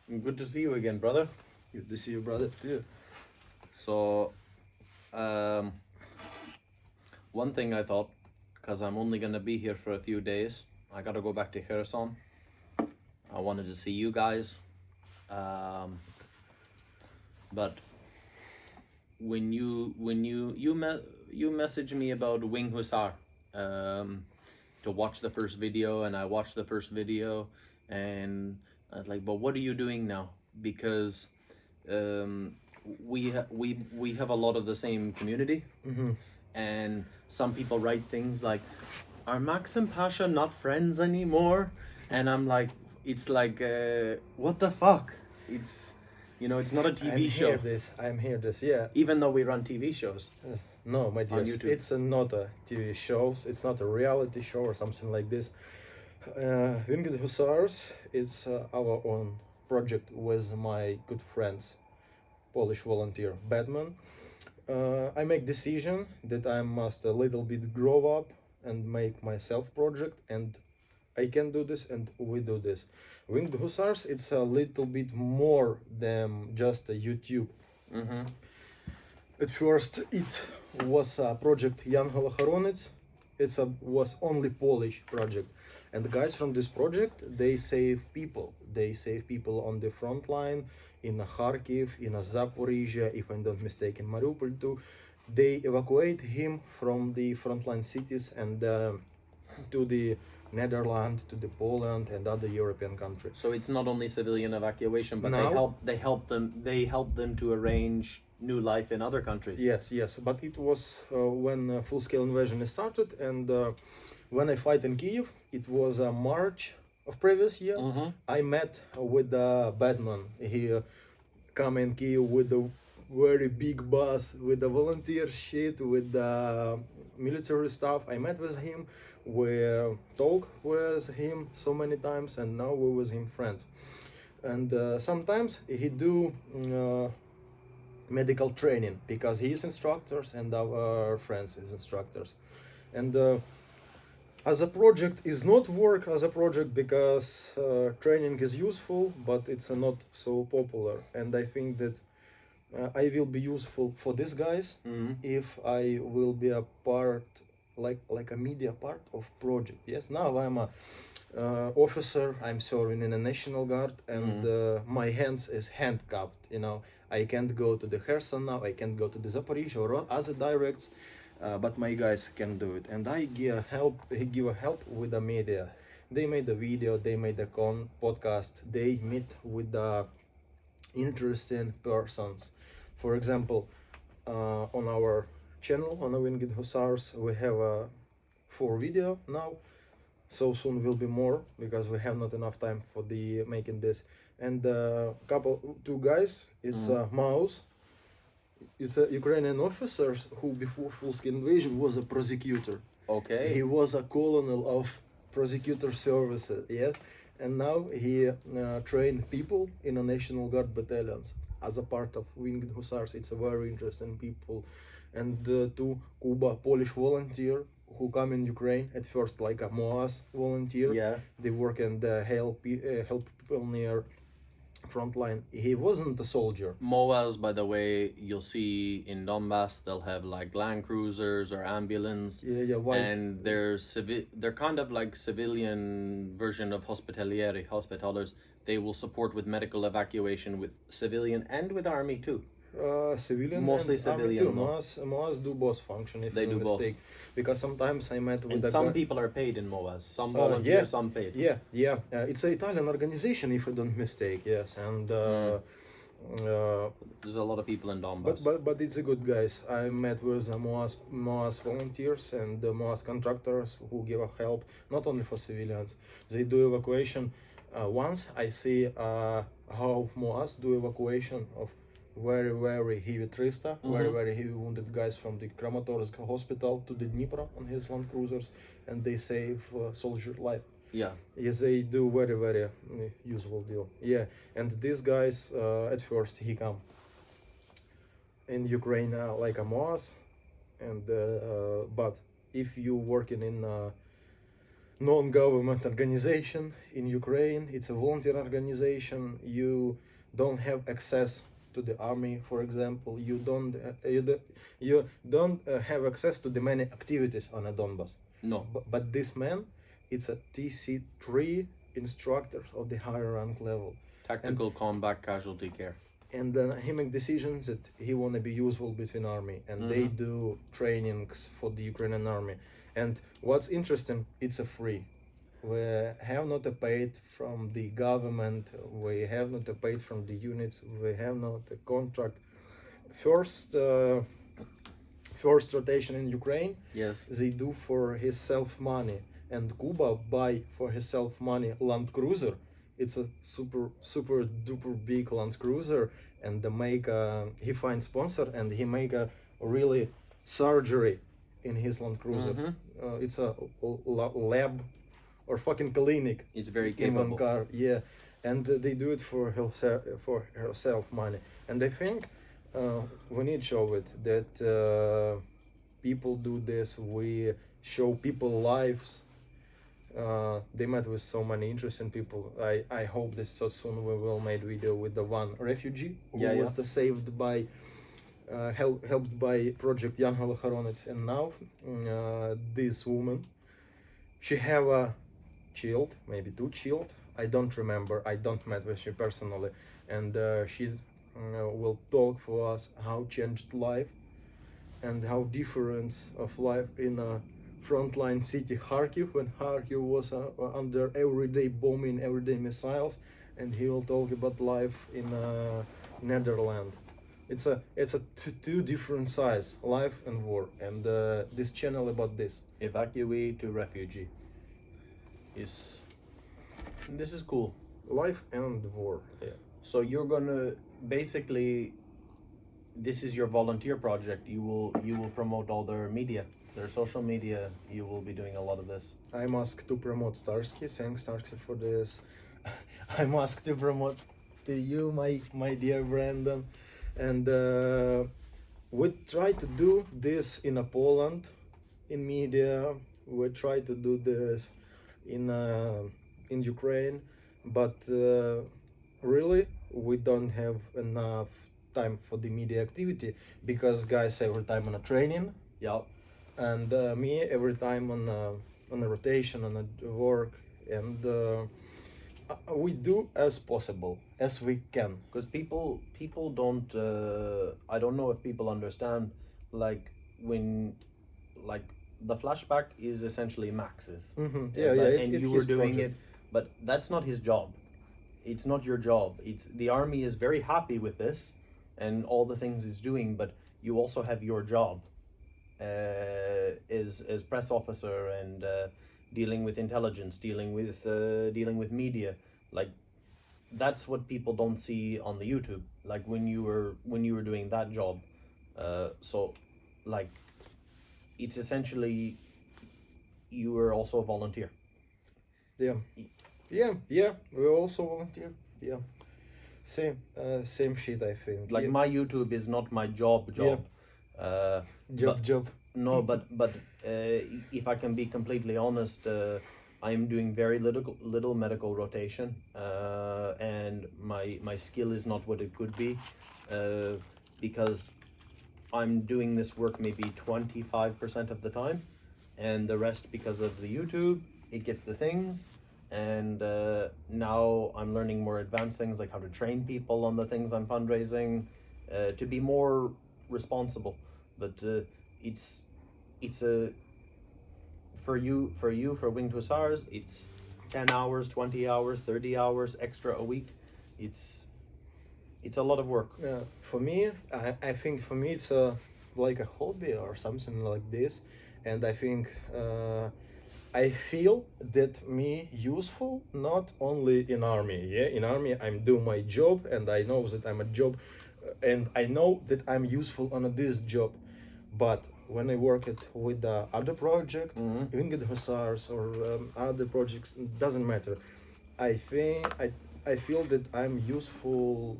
Good to see you again, brother. Good to see you, brother, too. So, um, one thing I thought, because I'm only gonna be here for a few days, I gotta go back to Kherson. I wanted to see you guys, um, but when you messaged me about Winged Hussar, um, to watch the first video, and I watched the first video, and I was like, but what are you doing now? Because um, we have a lot of the same community, and some people write things like, "Are Max and Pasha not friends anymore?" And I'm like, it's like, what the fuck? It's not a TV show. I'm here this, yeah. Even though we run TV shows No, my dear, on YouTube. it's not a TV show, it's not a reality show or something like this. Winged Hussars, it's our own project with my good friends, Polish volunteer Batman. I make decision that I must a little bit grow up and make myself project, and I can do this and we do this. Winged Hussars, it's a little bit more than just a YouTube. At first, it was a project Jan Holochoronets. Was only Polish project, and the guys from this project, they save people. They save people on the front line in Kharkiv, in Zaporizhia, if I'm not mistaken, Mariupol too. They evacuate him from the frontline cities and to the Netherlands, to the Poland and other European countries. So it's not only civilian evacuation, but Now- they help them to arrange new life in other countries. Yes, but it was when full-scale invasion started, and when I fight in Kiev, it was March of previous year. I met with Batman. He come in Kiev with a very big bus, with the volunteer shit, with the military stuff. I met with him. We talk with him so many times, and now we with him friends. And sometimes he do medical training because he is instructors and our friends is instructors. And as a project is not work as a project because training is useful, but it's not so popular. And I think that I will be useful for these guys if I will be a part, like a media part of project. Yes, now I'm a officer. I'm serving in a National Guard, and my hands is handcuffed. I can't go to the Kherson now. I can't go to the Zaporizhia or other directs, but my guys can do it. And I give a help with the media. They made a video. They made a podcast. They meet with the interesting persons. For example, on our channel on the Winged Hussars, we have a 4 video now. So soon will be more because we have not enough time for the making this. And two guys, it's Mouse. It's a Ukrainian officer who before full-scale invasion was a prosecutor. Okay. He was a colonel of prosecutor services, yes. And now he trained people in a National Guard battalions as a part of Winged Hussars. It's a very interesting people. And two Kuba Polish volunteer who come in Ukraine at first like a MOAS volunteer. Yeah. They work and help people near front line. He wasn't a soldier. MOAs, by the way, you'll see in Donbass, they'll have like Land Cruisers or ambulance. Yeah, white. And they're kind of like civilian version of hospitalers. They will support with medical evacuation with civilian and with army too. Civilian, Mostly and civilian, army no? too. MOAS do both function if They no do both. mistake. Because sometimes I met with And a some guy. people are paid in MOAs. Some volunteer, yeah. some paid. Yeah. It's an Italian organization, if I don't mistake. Yes, and There's a lot of people in Donbass. but it's a good guys. I met with MOAS volunteers and MOAS contractors who give a help not only for civilians. They do evacuation. Once I see how MOAS do evacuation of very heavy Trista, very heavy wounded guys from the Kramatorsk hospital to the Dnipro on his Land Cruisers, and they save soldier life. Yeah. Yes, they do very useful deal. Yeah, and these guys at first he come in Ukraine like a MOAS, and but if you working in non-government organization in Ukraine. It's a volunteer organization. You don't have access to the army, for example. You don't have access to the many activities on a Donbas. No. But this man, it's a TC3 instructor of the higher rank level. Tactical combat casualty care. And he make decisions that he want to be useful between army, and they do trainings for the Ukrainian army. And what's interesting, it's a free. We have not paid from the government. We have not paid from the units. We have not a contract. First rotation in Ukraine, Yes. they do for his self money, and Kuba buy for his self money Land Cruiser. It's a super duper big Land Cruiser, and he finds sponsor, and he make a really surgery in his Land Cruiser. It's a lab or fucking clinic. It's very in one capable. car, yeah, and they do it for herself money. And I think we need to show it that people do this. We show people lives. They met with so many interesting people. I hope that so soon we will make video with the one refugee who was saved by helped by Project Young Holocharonets. And now this woman, she have a child, maybe two child. I don't remember. I don't met with her personally, and she will talk for us how changed life and how difference of life in a frontline city Kharkiv, when Kharkiv was under everyday bombing, everyday missiles, and he will talk about life in Netherlands. It's a two different sides, life and war, and this channel about this. Evacuee to refugee. This is cool. Life and war. Yeah. So you're gonna basically, this is your volunteer project. You will promote all their media, their social media. You will be doing a lot of this. I'm asked to promote Starsky. Thanks, Starsky, for this. I'm asked to promote to you, my dear Brandon, and we try to do this in Poland, in media. We try to do this in Ukraine, but really we don't have enough time for the media activity, because guys every time on a training, Yeah. and me every time on a rotation, on a work, and we do as possible as we can. Because people don't. I don't know if people understand. Like when, like the flashback is essentially Max's. It's and you were his doing project. it, but that's not his job. It's not your job. It's the army is very happy with this, and all the things it's doing. But you also have your job, as press officer and dealing with intelligence, dealing with media. Like that's what people don't see on the YouTube. Like when you were doing that job, so like it's essentially you were also a volunteer. Yeah. We also volunteer. Yeah, same shit. I think. Like my YouTube is not my job. Job. No, but if I can be completely honest, I am doing very little medical rotation, and my skill is not what it could be, because I'm doing this work maybe 25% of the time, and the rest because of the YouTube, it gets the things, and now I'm learning more advanced things like how to train people on the things I'm fundraising, to be more responsible. But it's a for Winged Hussars, it's 10 hours, 20 hours, 30 hours extra a week. It's a lot of work. Yeah, for me, I think for me it's like a hobby or something like this, and I think I feel that me useful not only in army. Yeah, in army I'm doing my job, and I know that I'm a job, and I know that I'm useful on this job, but when I work with the other project, Winged Hussars or other projects, it doesn't matter. I think I feel that I'm useful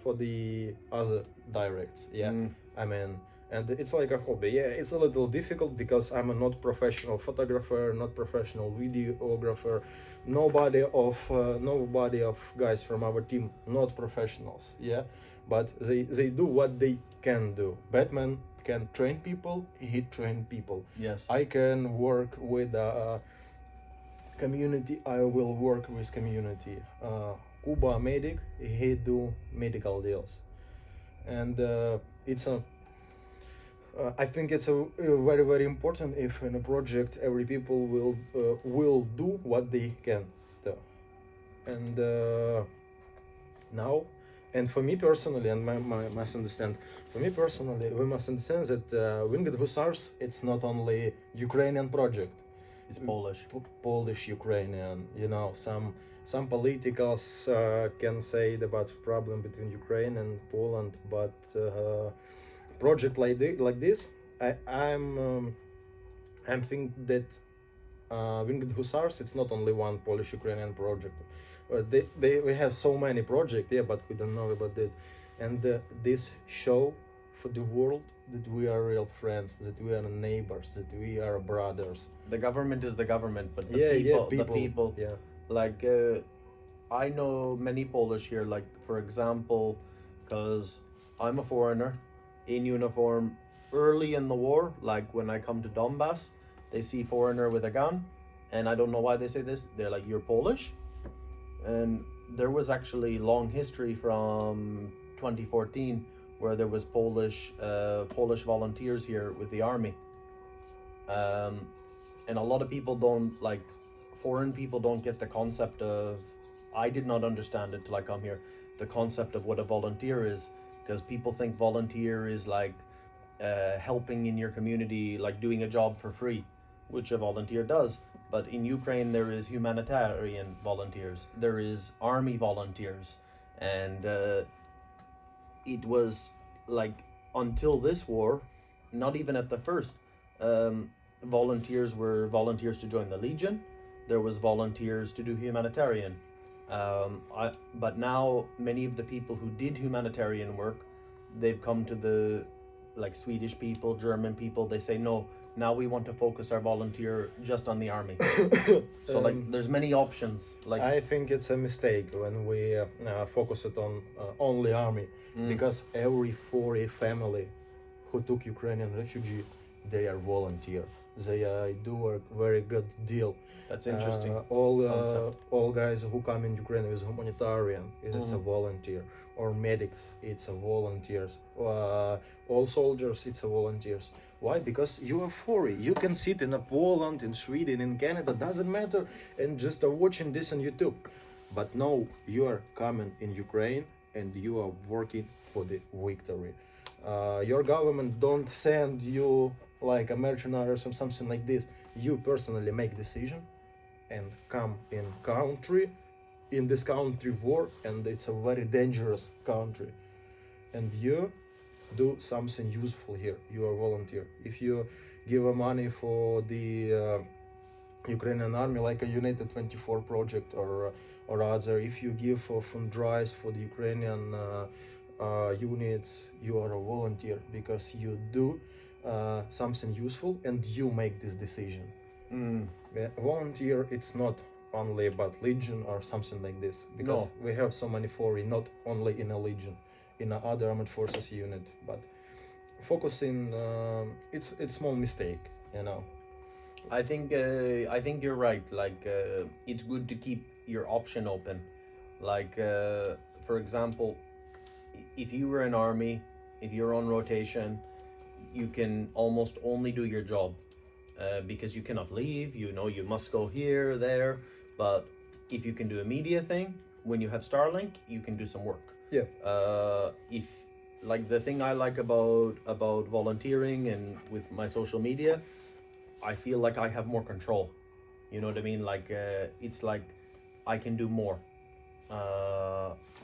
for the other directs. Yeah, I mean, and it's like a hobby. Yeah, it's a little difficult because I'm a not professional photographer, not professional videographer. Nobody of guys from our team not professionals. Yeah, but they do what they can do. Batman can train people. He train people. Yes. I can work with community. I will work with community. Kuba medic. He do medical deals, and it's a I think it's a very very important if in a project every people will do what they can do, and now, and for me personally, and my must understand, for me personally, we must understand that Winged Hussars it's not only Ukrainian project, It's Polish. Polish Ukrainian. You know, some politicals can say about problem between Ukraine and Poland, but project like this, I'm think that Winged Hussars it's not only one Polish Ukrainian project. We have so many projects, yeah, but we don't know about it. And this show for the world that we are real friends, that we are neighbors, that we are brothers. The government is the government, but the Yeah, people, the people, yeah. like I know many Polish here. Like for example, because I'm a foreigner in uniform. Early in the war, like when I come to Donbass, they see foreigner with a gun, and I don't know why they say this. They're like, "You're Polish," and there was actually long history from 2014 where there was Polish volunteers here with the army, and a lot of people don't like foreign people don't get the concept of. I did not understand it till I come here. The concept of what a volunteer is, because people think volunteer is like helping in your community, like doing a job for free, which a volunteer does. But in Ukraine, there is humanitarian volunteers, there is army volunteers, and it was like until this war, not even at the first, volunteers were volunteers to join the Legion. There was volunteers to do humanitarian. But now many of the people who did humanitarian work, they've come to the like Swedish people, German people. They say no. Now we want to focus our volunteer just on the army. So like, there's many options. Like I think it's a mistake when we focus it on only army, because every 40 family who took Ukrainian refugee, they are volunteer. They do a very good deal. that's interesting. All guys who come in Ukraine is humanitarian. It's a volunteer, or medics. It's a volunteers. All soldiers. It's a volunteers. Why? Because you are foreign. You can sit in a Poland, in Sweden, in Canada. Doesn't matter, and just watching this on YouTube. But no, you are coming in Ukraine and you are working for the victory. Your government don't send you like a mercenaries or something like this. You personally make decision and come in country, in this country war, and it's a very dangerous country, and you do something useful here. You are volunteer. If you give money for the Ukrainian army, like a United 24 project or other, if you give fundraise for the Ukrainian units, you are a volunteer because you do something useful and you make this decision. Volunteer, it's not only about Legion or something like this, because we have so many foreign, not only in a Legion, in a other armed forces unit, but focusing, it's small mistake, you know. I think you're right. Like it's good to keep your option open. Like for example, if you were in army, if you're on rotation, you can almost only do your job because you cannot leave. You know, you must go here, there. But if you can do a media thing, when you have Starlink, you can do some work. Yeah. If like the thing I like about volunteering and with my social media, I feel like I have more control. You know what I mean? Like it's like I can do more.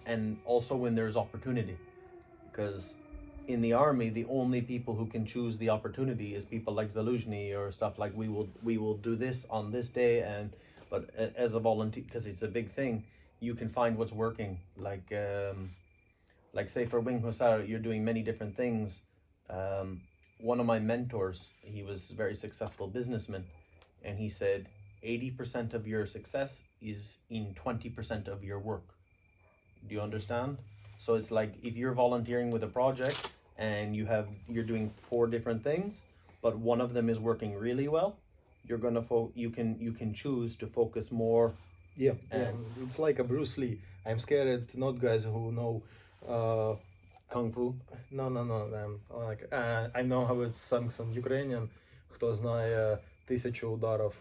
And also when there's opportunity, because in the army, the only people who can choose the opportunity is people like Zaluzhny or stuff like we will do this on this day. And but as a volunteer, because it's a big thing, you can find what's working. Like say for Winged Hussar, you're doing many different things. one of my mentors, he was a very successful businessman, and he said 80% of your success is in 20% of your work. Do you understand? So it's like if you're volunteering with a project and you're doing 4 different things, but one of them is working really well, you're gonna you can choose to focus more. Yeah, it's like a Bruce Lee. I'm scared not guys who know Kung Fu. No. I know how it sounds in Ukrainian. Хто знає 1000 ударів.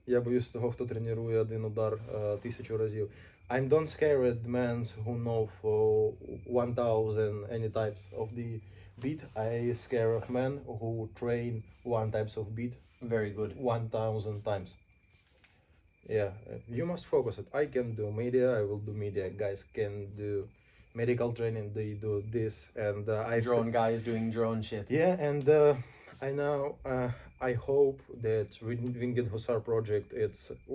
Я боюсь того, хто тренує один удар 1000 разів. I'm don't scared men who know for 1000 any types of the beat. I scare of men who train one types of beat. Very good. 1000 times. Yeah, you must focus it. I can do media, I will do media. Guys can do medical training, they do this, and drone guys doing drone shit. Yeah, and I know I hope that Winged Hussar project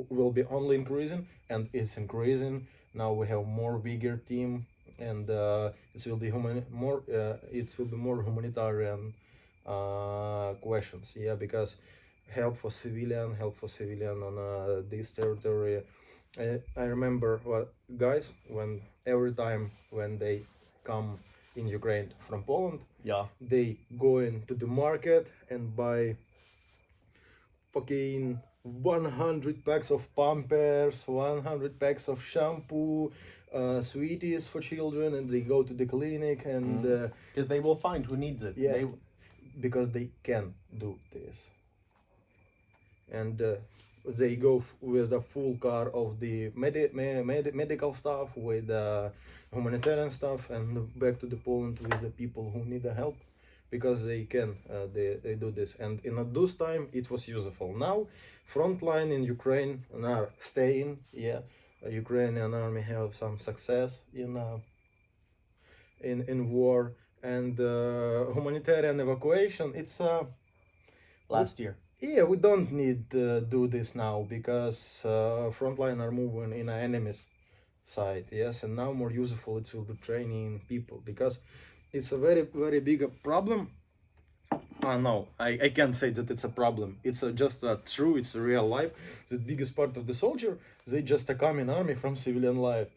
will be only increasing, and it's increasing. Now we have more bigger team, and it will be more humanitarian questions. Yeah, because help for civilian on this territory. I remember guys when every time when they come in Ukraine from Poland, yeah, they go into the market and buy fucking 100 packs of Pampers, 100 packs of shampoo, sweeties for children, and they go to the clinic and because they will find who needs it. Yeah, because they can do this. And they go with the full car of the medical stuff, with the humanitarian stuff, and back to the Poland with the people who need the help, because they can they do this. And in those time it was useful. Now frontline in Ukraine are staying. Yeah, Ukrainian army have some success in war, and humanitarian evacuation. It's last year. Yeah, we don't need to do this now because frontline are moving in an enemy's side. Yes, and now more useful it will be training people, because it's a very big problem. No, I can't say that it's a problem. It's just true. It's a real life. The biggest part of the soldier, they just come in army from civilian life.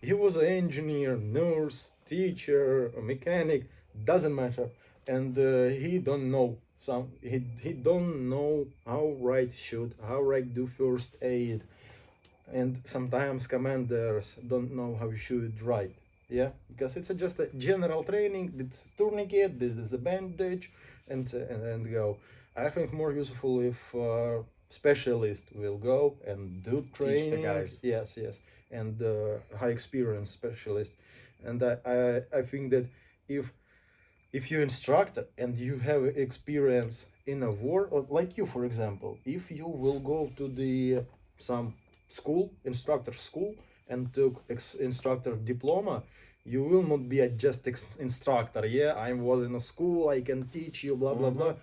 He was an engineer, nurse, teacher, a mechanic, doesn't matter, and he don't know. He don't know how right do first aid, and sometimes commanders don't know how should right. Yeah, because it's just a general training. It's tourniquet, this is a bandage, and go. I think more useful if specialist will go and do training. Teach the guys. Yes, and high experience specialist, and I think that if you instructor and you have experience in a war, or like you, for example, if you will go to the some instructor school, and took instructor diploma, you will not be a just instructor. Yeah, I was in a school, I can teach you, blah blah blah.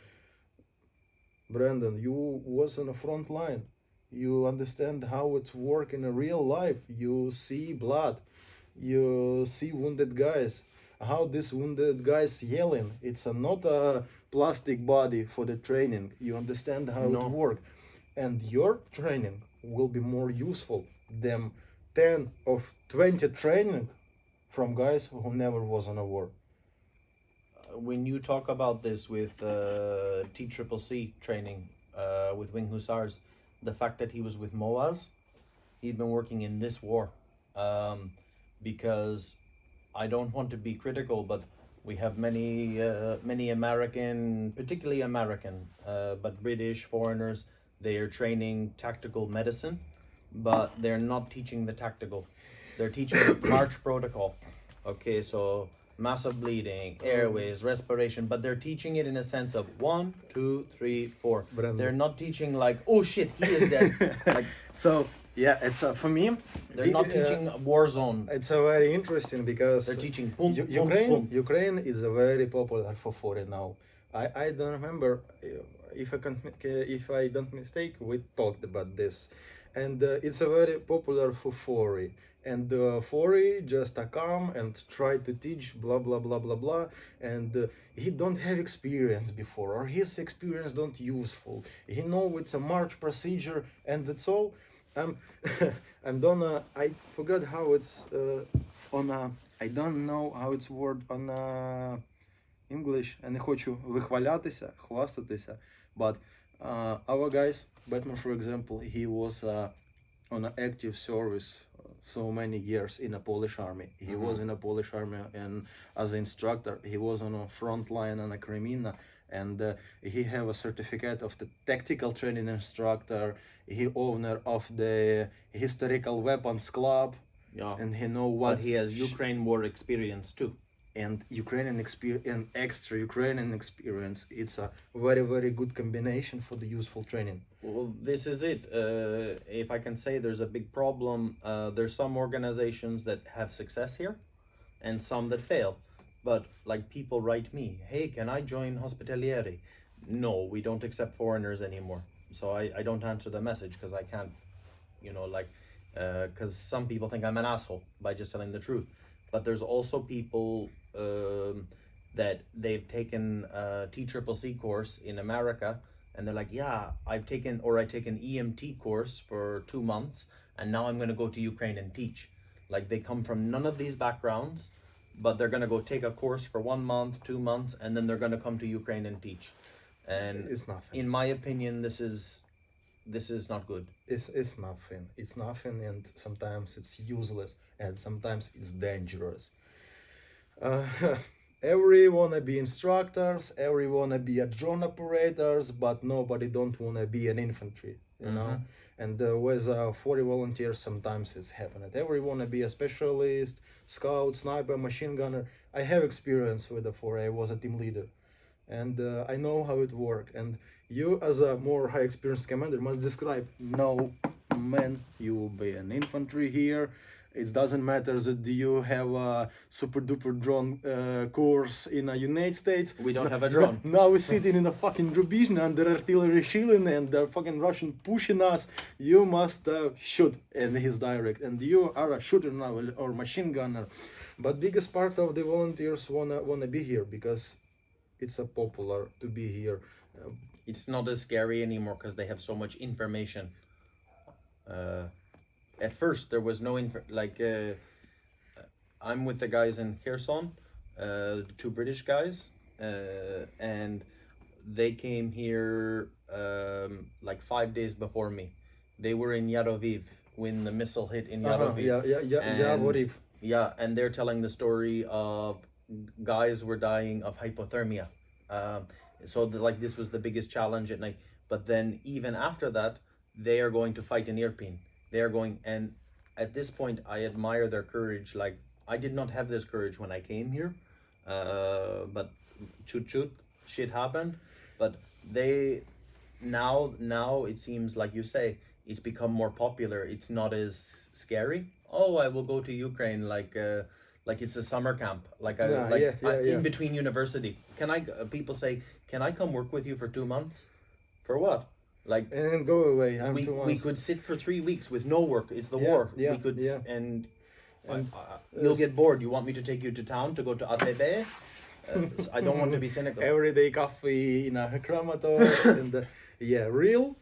Brandon, you was on the front line. You understand how it's work in a real life. You see blood, you see wounded guys, how this wounded guys yelling. It's not a plastic body for the training. You understand how it works, and your training will be more useful than 10 or 20 training from guys who never was on a war. When you talk about this with TCCC training with Winged Hussars, the fact that he was with MOAS, he'd been working in this war, because I don't want to be critical, but we have many American, particularly American, but British foreigners, they are training tactical medicine, but they're not teaching the tactical. They're teaching march protocol. Okay, so massive bleeding, airways, respiration, but they're teaching it in a sense of 1, 2, 3, 4. Brandon. They're not teaching like, oh shit, he is dead. Like, so yeah, it's for me. They're not teaching war zone. It's a very interesting because they're teaching boom, Ukraine is a very popular for foreign now. I don't remember if I don't mistake, we talked about this, and it's a very popular for Fori. And Fori just come and try to teach blah blah blah blah blah, and he don't have experience before, or his experience don't useful. He know it's a march procedure and that's all. Um, I'm don't I forgot how it's on a, I don't know how it's word on English. Я не хочу вихвалятися, хвастатися, but our guys, Batman for example, he was on an active service so many years in a Polish army. He was in a Polish army, and as an instructor, he was on a front line on a Kremina, and he have a certificate of the tactical training instructor. He owner of the historical weapons club, Yeah. and he know what But he has Ukraine war experience too. and Ukrainian experience and extra Ukrainian experience. It's a very very good combination for the useful training. Well, this is it. If I can say, there's a big problem. There's some organizations that have success here, and some that fail. But like people write me, hey, can I join Hospitalieri? No, we don't accept foreigners anymore. So I don't answer the message because I can't, because some people think I'm an asshole by just telling the truth. But there's also people that they've taken a TCCC course in America, and they're like, yeah, I take an EMT course for 2 months, and now I'm going to go to Ukraine and teach. Like, they come from none of these backgrounds, but they're going to go take a course for 1 month, 2 months, and then they're going to come to Ukraine and teach. And It's nothing. in my opinion, this is not good. It's nothing. It's nothing, and sometimes it's useless, and sometimes it's dangerous. Every wanna be instructors, every wanna be a drone operators, but nobody don't wanna be an infantry, you know. And with 40 volunteers, sometimes it's happening. Every wanna be a specialist, scout, sniper, machine gunner. I have experience with the 4. I was a team leader, and I know how it works. And you, as a more high experienced commander, must describe. No, man, you will be an infantry here. It doesn't matter that you have a super duper drone course in the United States. We don't have a drone. Now we're sitting in a fucking Rubizhny under artillery shilling, and they're fucking Russian pushing us. You must shoot in his direct, and you are a shooter now or machine gunner. But biggest part of the volunteers wanna be here because it's a popular to be here. It's not as scary anymore because they have so much information. At first, there was no I'm with the guys in Kherson, the 2 British guys, and they came here like 5 days before me. They were in Yaroviv when the missile hit in Yaroviv. Yavoriv. Yeah, and they're telling the story of guys were dying of hypothermia. So this was the biggest challenge at night. But then even after that, they are going to fight in Irpin. They are going, and at this point, I admire their courage. Like, I did not have this courage when I came here, but shit happened. But they now it seems like you say it's become more popular. It's not as scary. Oh, I will go to Ukraine like it's a summer camp. In between university. Can I? People say, can I come work with you for 2 months? For what? Like, And go away. we could sit for 3 weeks with no work. It's the war. We could and you'll get bored. You want me to take you to town to go to ATB? I don't want to be cynical. Everyday coffee in a crematorium, and real,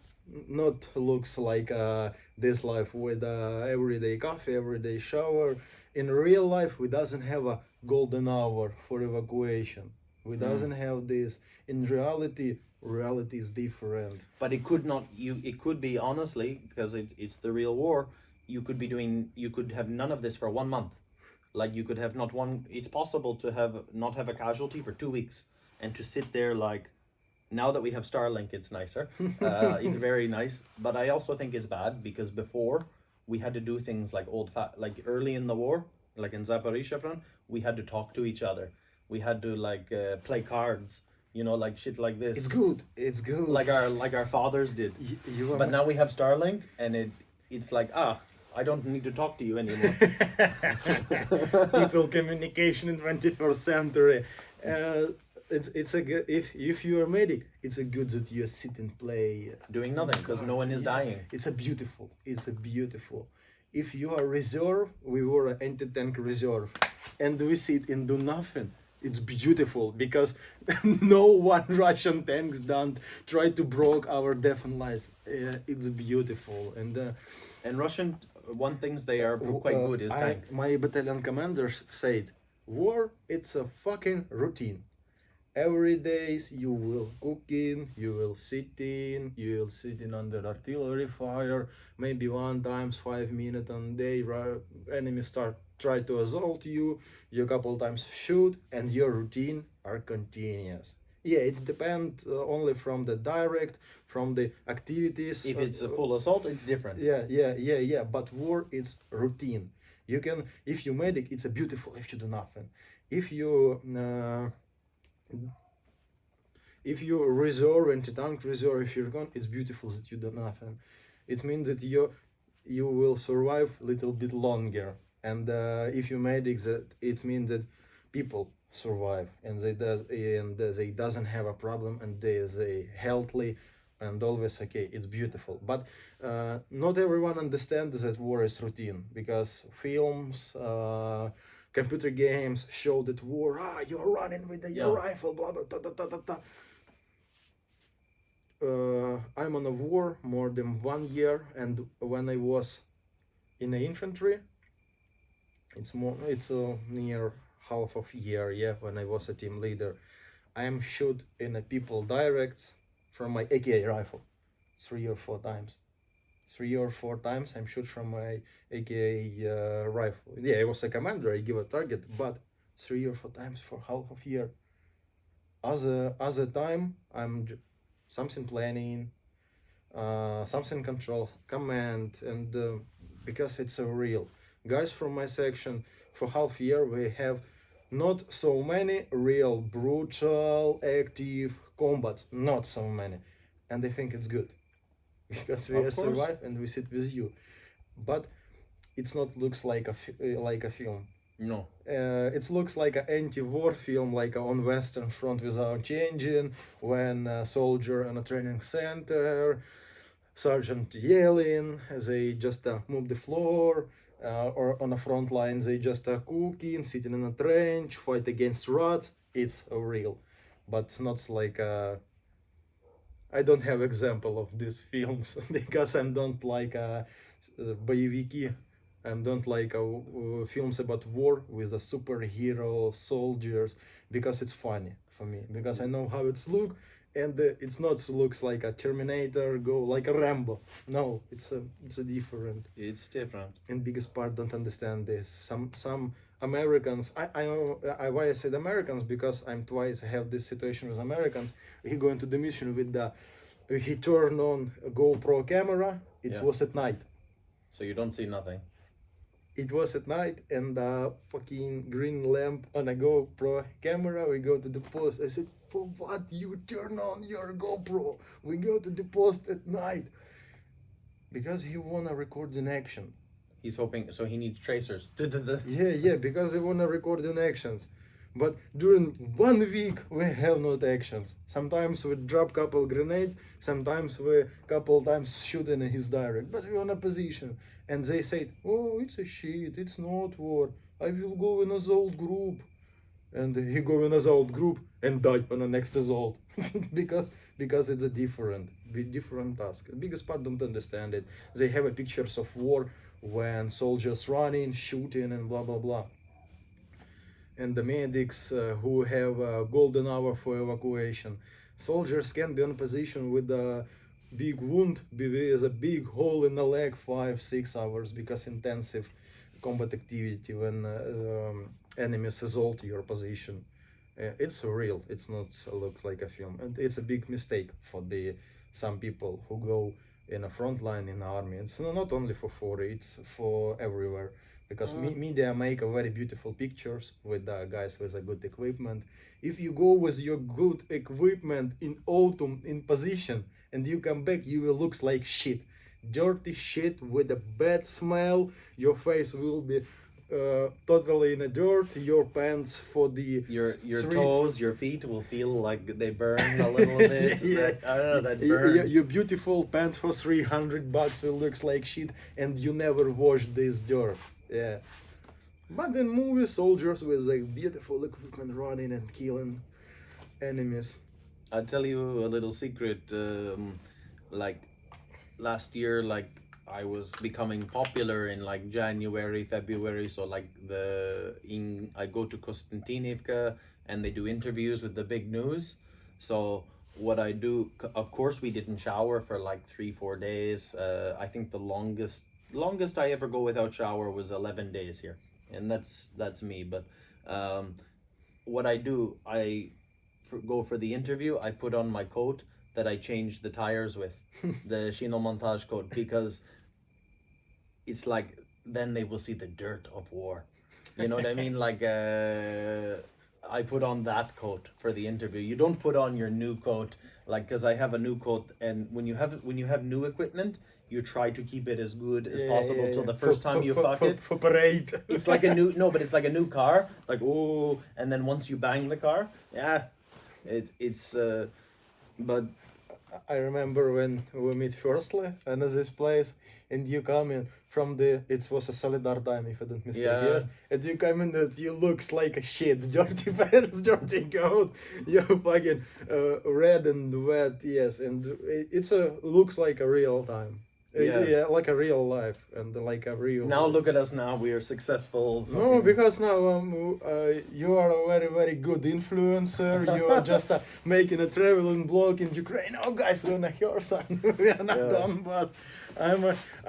not looks like this life with everyday coffee, everyday shower. In real life, we doesn't have a golden hour for evacuation. We doesn't have this. In reality is different. But it could not. It could be, honestly, because it's the real war. You could have none of this for 1 month. Like, you could have not one. It's possible to not have a casualty for 2 weeks and to sit there like. Now that we have Starlink, it's nicer. It's very nice. But I also think it's bad because before we had to do things like like early in the war, like in Zaporizhzhia front, we had to talk to each other. We had to play cards. Like shit like this. It's good. It's good. Like our fathers did. But now we have Starlink, and it's like, I don't need to talk to you anymore. People communication in 21st century. it's a good if you are medic, it's a good that you sit and play Doing nothing because no one is dying. It's a beautiful. If you are reserve, we were an anti-tank reserve, and we sit and do nothing. It's beautiful because no one Russian tanks don't try to broke our defense lines. It's beautiful And Russian, one things they are quite good is tank. my battalion commanders said, war it's a fucking routine. Every days you will cooking, you will sitting under artillery fire, maybe 1 times 5 minutes on day, enemy start try to assault you, you couple times shoot, and your routine are continuous. Yeah, it's depend only from the direct, from the activities. If it's a full assault, it's different. Yeah. But war, it's routine. You can, if you medic, it's a beautiful. If you do nothing, if you reserve anti-tank reserve, if you're gone, it's beautiful that you do nothing. It means that you will survive a little bit longer. And if you medic, that it means that people survive and they doesn't have a problem and they healthy and always okay. It's beautiful, but not everyone understands that war is routine because films, computer games show that war. You're running with your rifle, blah blah blah blah blah blah. I'm on a war more than 1 year, and when I was in the infantry, it's near half of year, yeah, when I was a team leader. I am shoot in a people directs from my AK rifle 3 or 4 times. 3 or 4 times I'm shoot from my AK rifle. Yeah, I was a commander, I give a target, but 3 or 4 times for half of year. Other time I'm something planning, something control, command, and because it's a real guys from my section for half year we have not so many real brutal active combats, not so many, and I think it's good because we are survive and we sit with you, but it's not looks like a film. No. It looks like an anti-war film, like on Western Front without changing, when a soldier in a training center, sergeant yelling, they just move the floor, or on the front line they just cooking, sitting in a trench, fight against rats. It's real, but not like I don't have example of these films because I don't like боевики. I don't like films about war with the superhero soldiers because it's funny for me, because I know how it's look, and it's not looks like a Terminator, go like a Rambo. No, it's a different. It's different. And biggest part don't understand this. Some Americans, I why I said Americans, because I'm twice I have this situation with Americans. He go into the mission with he turned on a GoPro camera. It was at night. So you don't see nothing. It was at night, and fucking green lamp on a GoPro camera. We go to the post. I said, for what you turn on your GoPro? We go to the post at night. Because he wanna record in action. He's hoping, so he needs tracers. Yeah, because he wanna record in actions. But during 1 week we have not actions. Sometimes we drop couple grenades, sometimes we couple times shoot in his direct, but we're on a position. And they say, oh, it's a shit, it's not war, I will go in assault group. And he go in assault group and die on the next assault. because it's a different task. The biggest part don't understand it. They have a pictures of war when soldiers running, shooting, and blah blah blah. And the medics who have a golden hour for evacuation. Soldiers can be on position with a big wound, with a big hole in the leg, 5-6 hours, because intensive combat activity when enemies assault your position. It's real. It's not looks like a film, and it's a big mistake for some people who go in a front line in the army. It's not only for 40, it's for everywhere. Because media make a very beautiful pictures with guys with a good equipment. If you go with your good equipment in autumn in position and you come back, you will look like shit. Dirty shit with a bad smell. Your face will be totally in the dirt. Your pants for the Your three, toes, your feet will feel like they burn a little bit. yeah, I don't know, that burn. your beautiful pants for $300 it looks like shit, and you never wash this dirt. Yeah, but in movies, soldiers with like beautiful equipment running and killing enemies. I'll tell you a little secret. Like last year, like I was becoming popular in like January, February. So like I go to Konstantinivka and they do interviews with the big news. So what I do, of course, we didn't shower for like 3-4 days. I think the longest I ever go without shower was 11 days here, and that's me. But what I do, go for the interview. I put on my coat that I changed the tires with, the Shinomontage coat, because it's like then they will see the dirt of war. You know what I mean? Like I put on that coat for the interview. You don't put on your new coat, like, because I have a new coat, and when you have new equipment, you try to keep it as good as possible till the first time you fuck it. For parade. It's like a new no, but it's like a new car. Like, oh, and then once you bang the car, yeah, it's but I remember when we meet firstly and at this place, and you come in from it was a Solidar time, if I don't mistake, Yeah. yes, and you come in that you looks like a shit, dirty pants, dirty coat, you fucking red and wet, yes, and it's a looks like a real time. Yeah. Like a real life and like a real. now look at us now. We are successful. No, fucking- because now you are a very, very good influencer. You are just making a traveling blog in Ukraine. Oh, guys, we're not here, son. We are not Yeah. done, but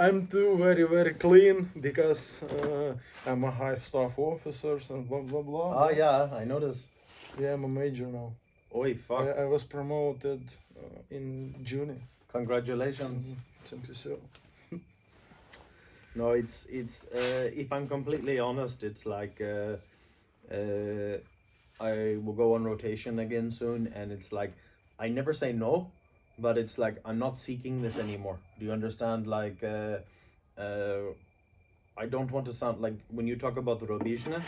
I'm too very, very clean because I'm a high staff officer and blah blah blah. Oh yeah, I noticed. Yeah, I'm a major now. Oi, fuck. I was promoted in June. Congratulations. Thank you so. No, it's if I'm completely honest, it's like I will go on rotation again soon, and it's like I never say no, but it's like I'm not seeking this anymore. Do you understand? Like I don't want to sound like when you talk about the Robizhne,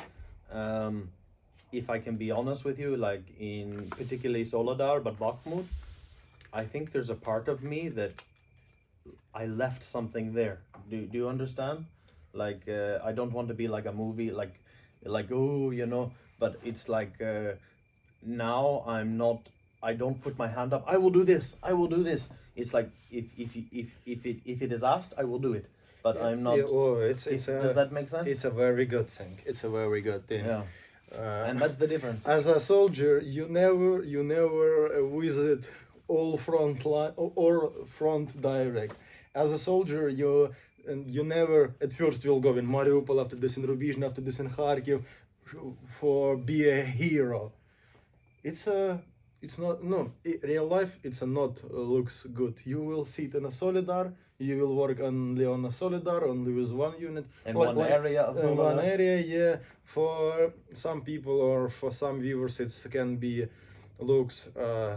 if I can be honest with you, like in particularly Soledar, but Bakhmut, I think there's a part of me that I left something there. Do you understand? Like I don't want to be like a movie, like oh, you know. But it's like now I'm not. I don't put my hand up. I will do this. I will do this. It's like if it is asked, I will do it. But I'm not. Yeah, oh, it's Does that make sense? It's a very good thing. It's a very good thing. Yeah. And that's the difference. As a soldier, you never visit all front line or front direct. As a soldier, you never at first will go in Mariupol, after this in Rubizhne, after this in Kharkiv, for be a hero. It's not no real life. It's a not looks good. You will sit in a Solidar. You will work only on a Solidar, only with one unit. In Like one area of in one Soledar. area, yeah. For some people or for some viewers, it can be looks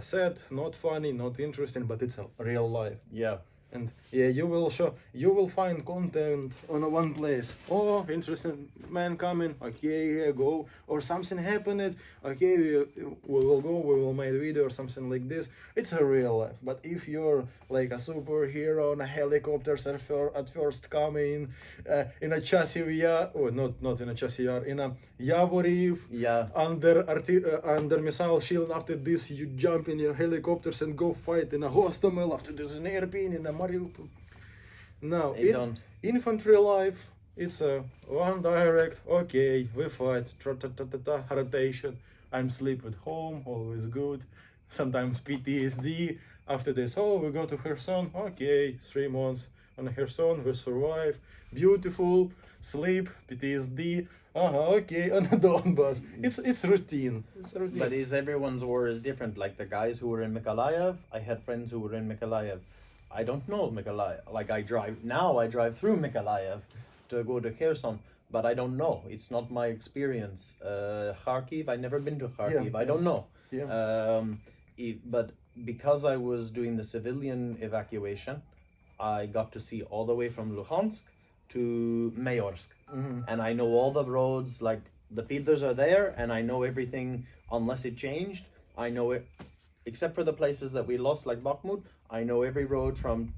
sad, not funny, not interesting, but it's a real life. Yeah. And yeah, you will find content on one place. Oh, interesting man coming. Okay, yeah, go. Or something happened. Okay, we will go. We will make a video or something like this. It's a real life. But if you're like a superhero on a helicopter at first coming in a chassis yard, or not in a chassis yard, in a Yavoriv, Yeah. under missile shield. After this, you jump in your helicopters and go fight in a Hostomel. After this, in Irpin, in a Mariupol. Now, They don't. infantry life, it's a one direct. Okay, we fight. Rotation. I'm sleep at home. Always good. Sometimes PTSD. After this, oh, we go to Kherson. Okay, 3 months on Kherson. We survive. Beautiful. Sleep. PTSD. Okay, on the Donbass. It's routine. It's routine. But everyone's war is different. Like the guys who were in Mykolaiv, I had friends who were in Mykolaiv. I don't know Mykolaiv. Like I drive through Mykolaiv to go to Kherson, but I don't know. It's not my experience. Kharkiv, I've never been to Kharkiv. Yeah, I don't know. Yeah. But because I was doing the civilian evacuation, I got to see all the way from Luhansk to Mayorsk, and I know all the roads. Like the feeders are there, and I know everything unless it changed. I know it, except for the places that we lost, like Bakhmut. I know every road from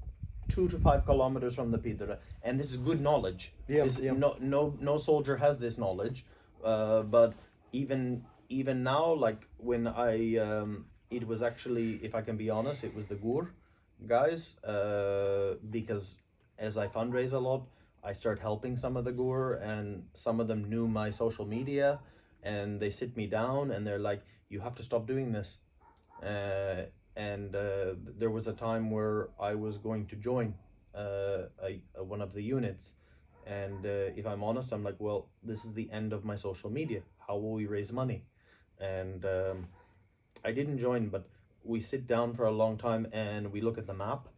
2 to 5 kilometers from the feeder, and this is good knowledge. No soldier has this knowledge, but even now, like when it was actually, if I can be honest, it was the Gur guys, because as I fundraise a lot, I start helping some of the Gur, and some of them knew my social media, and they sit me down and they're like, you have to stop doing this. And there was a time where I was going to join one of the units, and if I'm honest, I'm like, well, this is the end of my social media. How will we raise money? And I didn't join, but we sit down for a long time and we look at the map.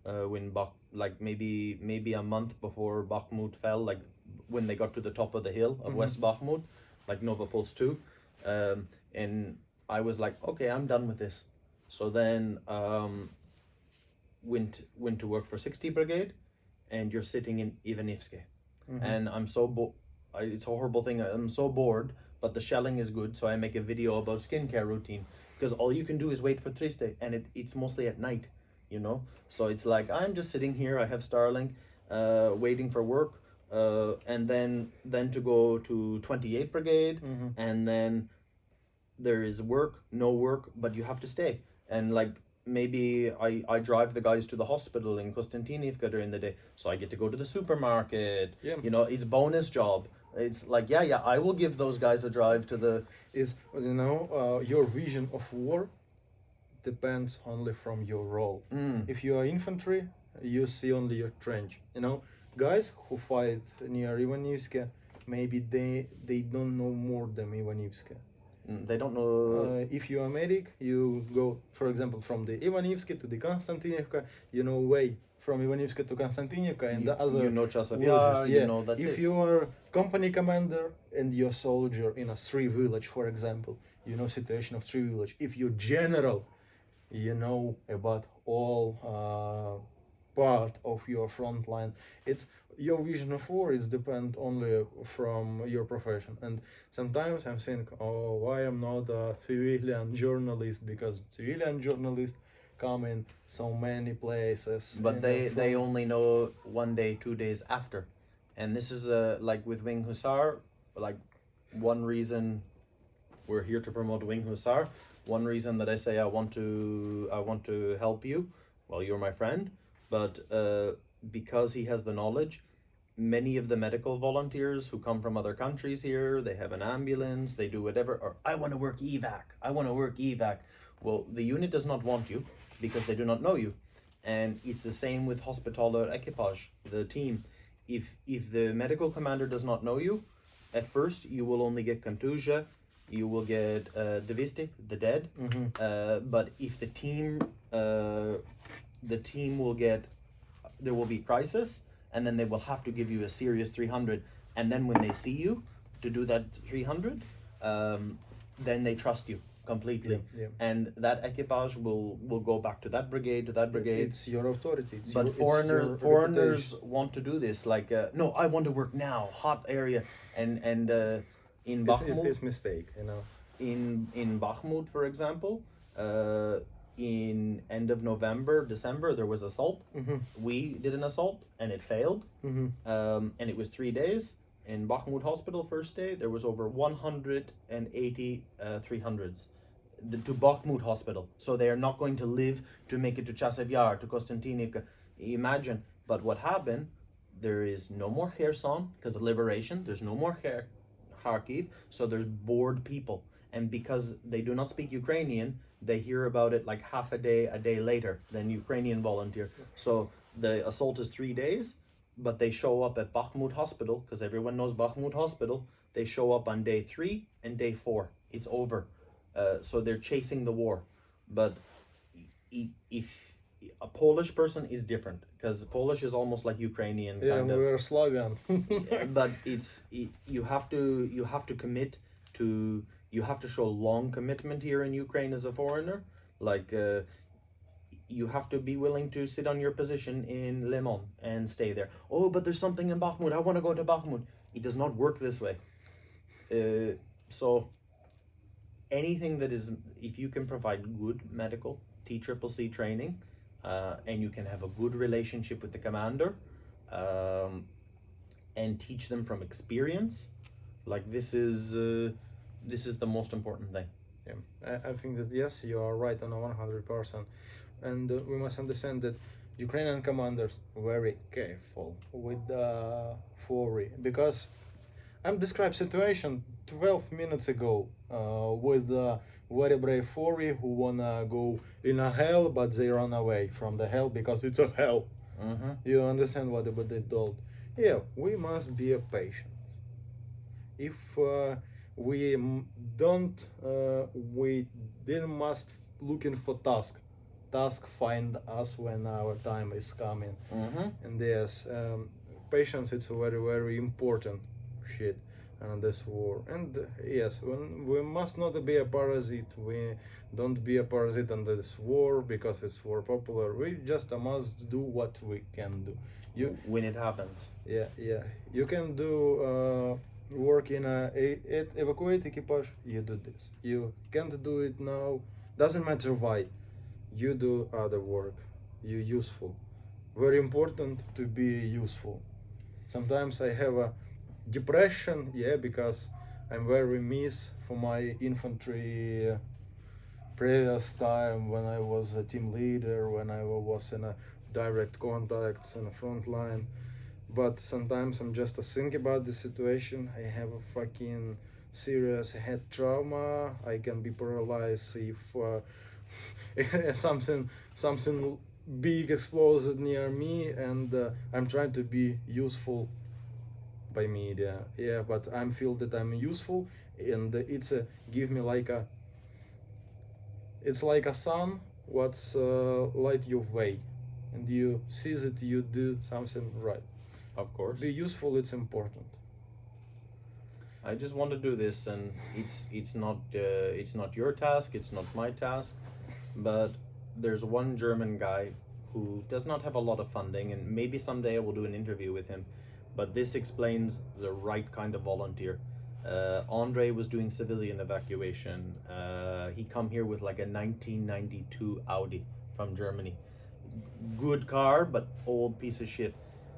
When like maybe a month before Bakhmut fell, like when they got to the top of the hill of West Bakhmut, like Novopolsk 2, and I was like, okay, I'm done with this. So then went to work for 60 Brigade, and you're sitting in Ivanivske, and I'm so it's a horrible thing. I'm so bored, but the shelling is good, so I make a video about skincare routine, because all you can do is wait for Triste, and it's mostly at night, you know. So it's like I'm just sitting here. I have Starlink, waiting for work, and then to go to 28 Brigade, and then there is work, no work, but you have to stay. And like maybe I drive the guys to the hospital in Konstantinivka during the day, so I get to go to the supermarket. You know, it's bonus job. It's like, yeah, I will give those guys a drive to the. Is, you know, your vision of war depends only from your role. If you are infantry, you see only your trench. You know, guys who fight near Ivanivske, maybe they don't know more than Ivanivske. They don't know. If you are medic, you go, for example, from the Ivanivske to the Konstantinivka. You know, way from Ivanivske to Konstantinivka, and the other. You know Chasov Yar. You know, that's if it. you are company commander and you're soldier in a 3 village, for example, you know situation of 3 village. If you're general, you know about all part of your front line. It's your vision of war is depend only from your profession. And sometimes I'm saying, oh, why I'm not a civilian journalist, because civilian journalists come in so many places. But they only know 1 day, 2 days after. And this is like with Winged Hussar, like one reason we're here to promote Winged Hussar. One reason that I say I want to help you, well, you're my friend, but because he has the knowledge, many of the medical volunteers who come from other countries here, they have an ambulance, they do whatever, or I want to work evac. Well, the unit does not want you because they do not know you. And it's the same with Hospitaler Equipage, the team. If the medical commander does not know you, at first you will only get contusion, you will get divistic, the dead. But if the team will get, there will be crisis, and then they will have to give you a serious 300. And then when they see you to do that 300, then they trust you completely. And that equipage will go back to that brigade, It's your authority. But foreigners want to do this. Like, no, I want to work now, hot area, and in Bakhmut, it's mistake, you know. In Bakhmut, for example, in end of November, December, there was assault. We did an assault and it failed. And it was 3 days. In Bakhmut hospital, first day, there was over 180 300s to Bakhmut hospital. So they are not going to live to make it to Chasov Yar, to Konstantinivka. Imagine. But what happened, there is no more Kherson because of liberation. There's no more Kharkiv. So there's bored people. And because they do not speak Ukrainian, they hear about it like half a day later than Ukrainian volunteer. So the assault is 3 days, but they show up at Bakhmut hospital, because everyone knows Bakhmut hospital. They show up on day 3 and day 4. It's over. So they're chasing the war. But if a Polish person is different, because Polish is almost like Ukrainian. Yeah, kind of. we're Slavian. But you have to commit to. You have to show long commitment here in Ukraine as a foreigner. Like you have to be willing to sit on your position in Le Mans and stay there. Oh, but there's something in Bakhmut. I want to go to Bakhmut. It does not work this way. So anything that is, if you can provide good medical TCCC training, and you can have a good relationship with the commander, and teach them from experience, like this is the most important thing. Yeah, I think that yes, you are right on 100%, and we must understand that Ukrainian commanders very careful with the Fury, because I'm described situation 12 minutes ago with very brave Fury who wanna go in a hell, but they run away from the hell because it's a hell. Mm-hmm. You understand what they told? Yeah, we must be patient. If we don't, we then must looking for task find us when our time is coming. Mm-hmm. And yes, patience it's a very important shit in this war. And yes, when we must not be a parasite. We don't be a parasite in this war because it's war popular. We just must do what we can do. You When it happens. yeah. You can do work in a evacuate equipage. You do this. You can't do it now. Doesn't matter why. You do other work. You useful. Very important to be useful. Sometimes I have a depression, yeah, because I'm very miss for my infantry previous time when I was a team leader, when I was in a direct contacts in the front line. But sometimes I'm just think about the situation. I have a fucking serious head trauma. I can be paralyzed if something big explodes near me, and I'm trying to be useful by media. Yeah, but I'm feel that I'm useful, and it's give me like a, it's like a sun what's light your way, and you see that you do something right. Of course. Be useful, it's important. I just want to do this, and it's not your task, it's not my task, but there's one German guy who does not have a lot of funding, and maybe someday I will do an interview with him. But this explains the right kind of volunteer. Andre was doing civilian evacuation. He come here with like a 1992 Audi from Germany. Good car, but old piece of shit.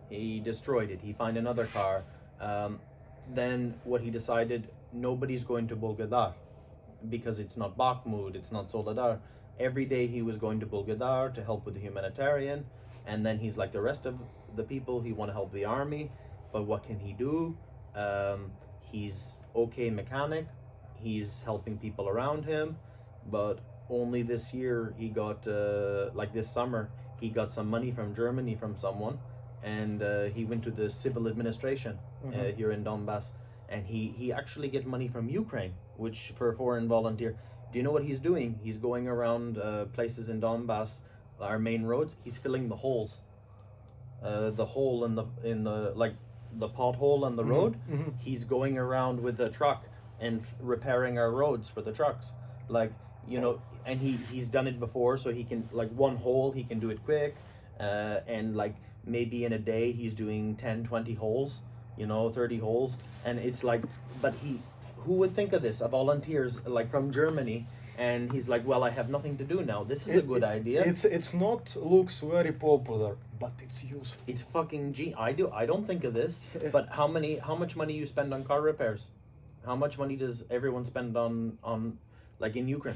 He destroyed it. He find another car. Then what he decided, nobody's going to Bulgadar because it's not Bakhmut, it's not Soledar. Every day he was going to Bulgadar to help with the humanitarian, and then he's like the rest of the people, he want to help the army, but what can he do? He's okay mechanic, he's helping people around him, but only this year he got, like this summer, he got some money from Germany from someone, and he went to the civil administration here in Donbass, and he actually get money from Ukraine, which for a foreign volunteer. Do you know what he's doing? He's going around places in Donbass, our main roads. He's filling the holes, the hole in the like the pothole on the road. He's going around with a truck and repairing our roads for the trucks, like, you know. And he's done it before, so he can, like, one hole he can do it quick, and like maybe in a day he's doing 10-20 holes, you know, 30 holes, and it's like, but who would think of this? A volunteers like from Germany, and he's like, well, I have nothing to do now. This is a good idea. It's not looks very popular, but it's useful. It's fucking I don't think of this. But how much money you spend on car repairs? How much money does everyone spend on like in Ukraine?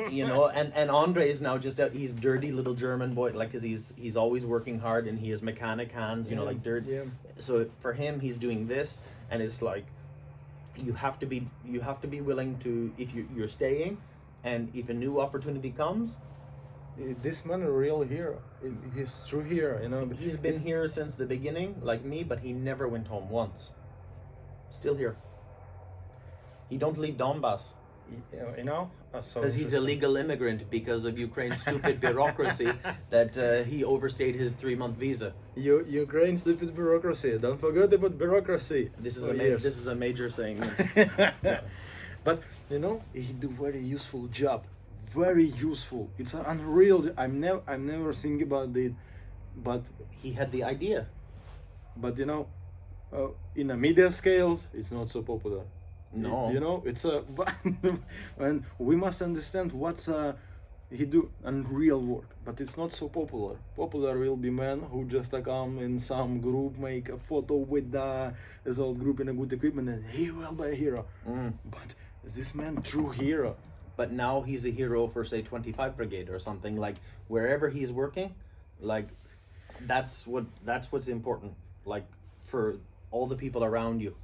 You know, and Andre is now just he's dirty little German boy, like, cause he's always working hard and he has mechanic hands, you know, like dirt. Yeah. So for him, he's doing this, and it's like, you have to be willing to, if you're staying, and if a new opportunity comes. This man a real hero. He's true hero, you know. He's been here since the beginning, like me, but he never went home once. Still here. He don't leave Donbass. You know, because he's a legal immigrant because of Ukraine's stupid bureaucracy that he overstayed his 3-month visa. Ukraine stupid bureaucracy. Don't forget about bureaucracy. This is a major saying. This. But you know, he do very useful job, very useful. It's unreal. I'm never thinking about it, but He had the idea. you know, in a media scale, it's not so popular. No. You know, it's a and we must understand what's he do unreal work, but it's not so popular. Popular will be men who just come in some group, make a photo with the result group in a good equipment, and he will be a hero. But this man true hero. But now he's a hero for, say, 25 Brigade or something. Like, wherever he's working, like, that's what's important. Like, for all the people around you.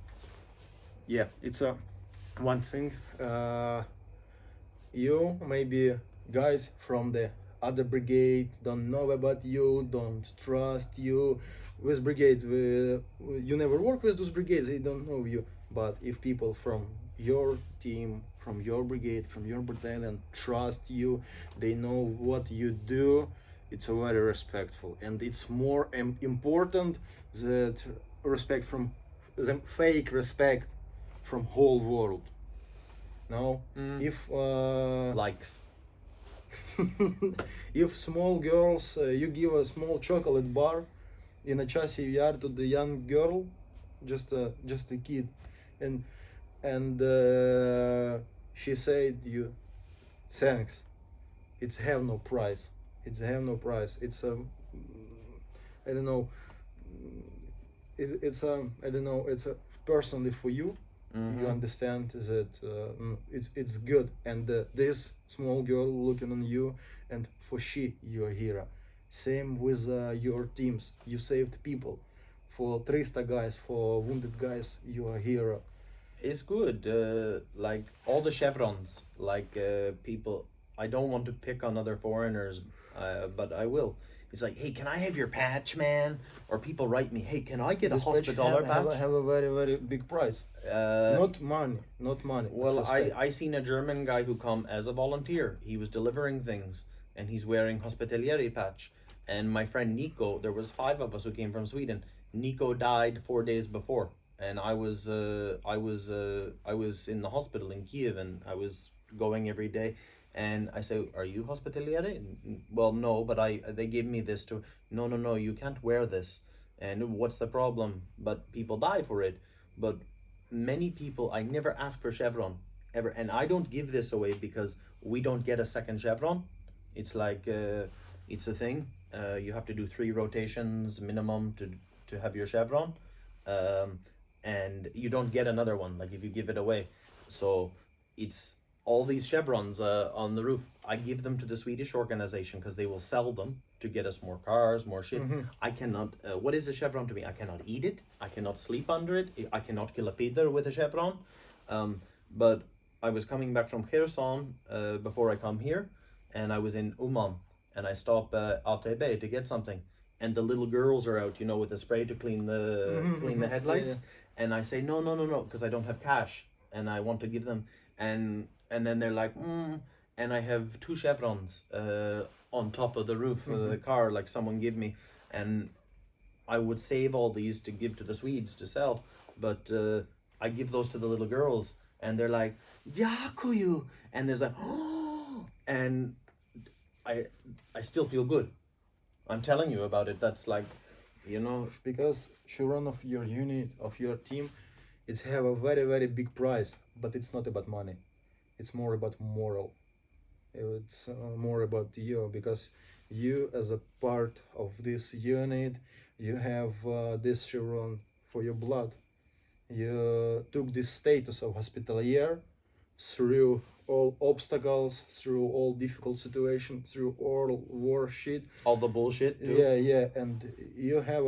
Yeah, it's a one thing. You maybe guys from the other brigade don't know about you, don't trust you. With brigade, you never work with those brigades, they don't know you. But if people from your team, from your brigade, from your battalion trust you, they know what you do, it's very respectful. And it's more important that respect from the fake respect from whole world. No, if Likes. if small girls, you give a small chocolate bar in a chassis yard to the young girl, just a kid, and she said you, thanks. It's have no price. It's have no price. It's I don't know. It's I don't know. It's personally for you. You understand that it's good, and this small girl looking on you, and for she you're a hero. Same with your teams. You saved people. For 300 guys, for wounded guys, you are a hero. It's good. Like, all the chevrons, like, people, I don't want to pick on other foreigners, but I will. It's like, hey, can I have your patch, man? Or people write me, hey, can I get This a hospitaller patch? have a very very big price. Not money, not money. but Well, respect. I seen a German guy who come as a volunteer. He was delivering things, and he's wearing hospitalieri patch. And my friend Nico, there was 5 of us who came from Sweden. Nico died 4 days before, and I was in the hospital in Kiev, and I was going every day. And I say, "Are you hospitalieri?" Well, no, but they gave me this to. No, you can't wear this. And what's the problem? But people die for it. But many people, I never ask for chevron ever, and I don't give this away because we don't get a second chevron. It's like it's a thing. You have to do 3 rotations minimum to have your chevron, and you don't get another one. Like, if you give it away, so it's all these chevrons on the roof. I give them to the Swedish organization because they will sell them to get us more cars, more shit. I cannot. What is a chevron to me? I cannot eat it. I cannot sleep under it. I cannot kill a feather with a chevron. But I was coming back from Kherson before I come here, and I was in Uman, and I stopped at ATB to get something, and the little girls are out, with the spray to clean the headlights, and I say no, because I don't have cash, and I want to give them, and then they're like, and I have 2 chevrons on top of the roof of the car, like someone give me, and I would save all these to give to the Swedes to sell, but I give those to the little girls, and they're like, "Yakuyu," and there's like, "Oh," and I still feel good. I'm telling you about it. That's like, because chevron of your unit, of your team, it's have a very very big price, but it's not about money. It's more about moral. It's more about you, because you as a part of this unit, you have this chevron for your blood. You took this status of hospitalier through all obstacles, through all difficult situations, through all war shit. all the bullshit too. Yeah, and you have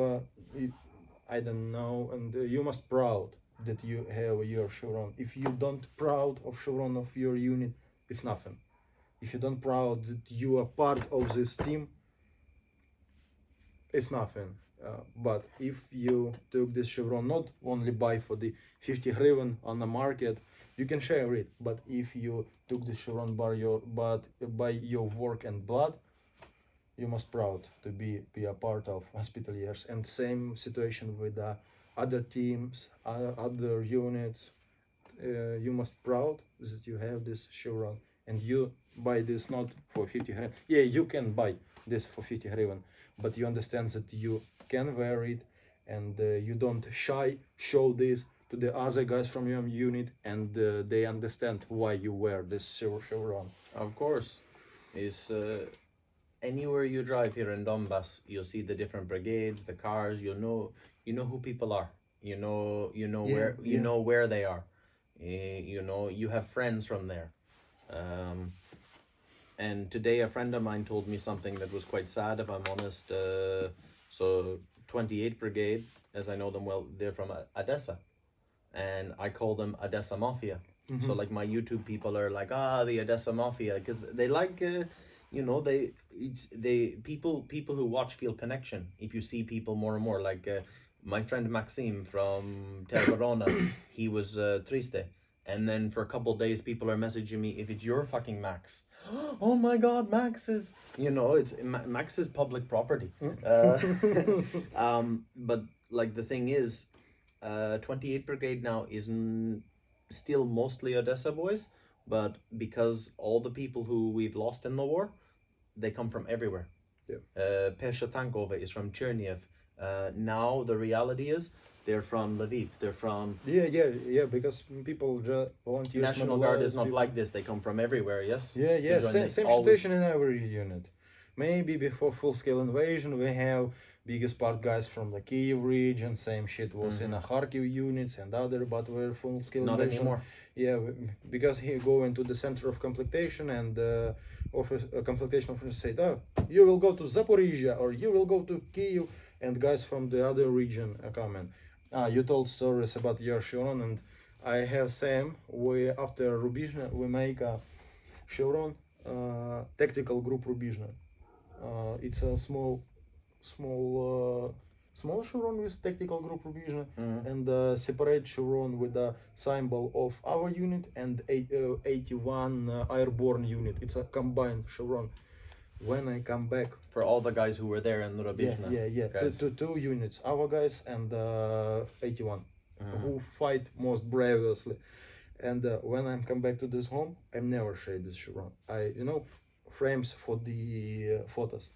I don't know, and you must proud that you have your chevron. If you don't proud of chevron of your unit, it's nothing. If you don't proud that you are part of this team, it's nothing. But if you took this chevron not only buy for the 50 hryvnia on the market, you can share it. But if you took this chevron by your work and blood, you must proud to be a part of hospitaliers. And same situation with other teams, other units. You must proud that you have this chevron, and you buy this not for 50 hryvnia. Yeah, you can buy this for 50 hryvnia, but you understand that you can wear it, and you don't show this to the other guys from your unit, and they understand why you wear this chevron. Of course, is anywhere you drive here in Donbass, you'll see the different brigades, the cars. You know who people are. You know Yeah, you yeah. know where they are. You know you have friends from there. Um, and today a friend of mine told me something that was quite sad, if I'm honest. So 28th Brigade, as I know them well, they're from Odessa, and I call them Odessa Mafia. So like my YouTube people are like, the Odessa Mafia, because they like, you know, they people who watch feel connection. If you see people more and more, like my friend Maxime from Tervarona, he was triste, and then for a couple of days people are messaging me, if it's your fucking Max. Oh my God, Max is, you know, Max is public property. But like the thing is, 28th Brigade now is still mostly Odessa boys, but because all the people who we've lost in the war, they come from everywhere. Yeah. Pasha is from Chernihiv. Now the reality is they're from Lviv. They're from Yeah, because people just volunteers. National Guard is not like this. They come from everywhere. Yes. Yeah, To join same, the- same always- situation in every unit. Maybe before full-scale invasion, we have biggest part guys from the Kiev region. Same shit was in the Kharkiv units and other, but we're full-scale Not invasion. anymore. Yeah, because he go into the center of complectation, and complectation officers say, "Oh, you will go to Zaporizhia or you will go to Kiev," and guys from the other region are coming. You told stories about your chevron, and I have same. We after Rubizhne we make a chevron, tactical group Rubizhne. It's a small chevron with tactical group Rubizhne, and a separate chevron with a symbol of our unit and 81 airborne unit. It's a combined chevron. When I come back, For all the guys who were there in yeah, Rubizhne. yeah, Guys. two units, our guys and 81, who fight most bravely. And when I come back to this home, I never shade this chevron. Frames for the photos.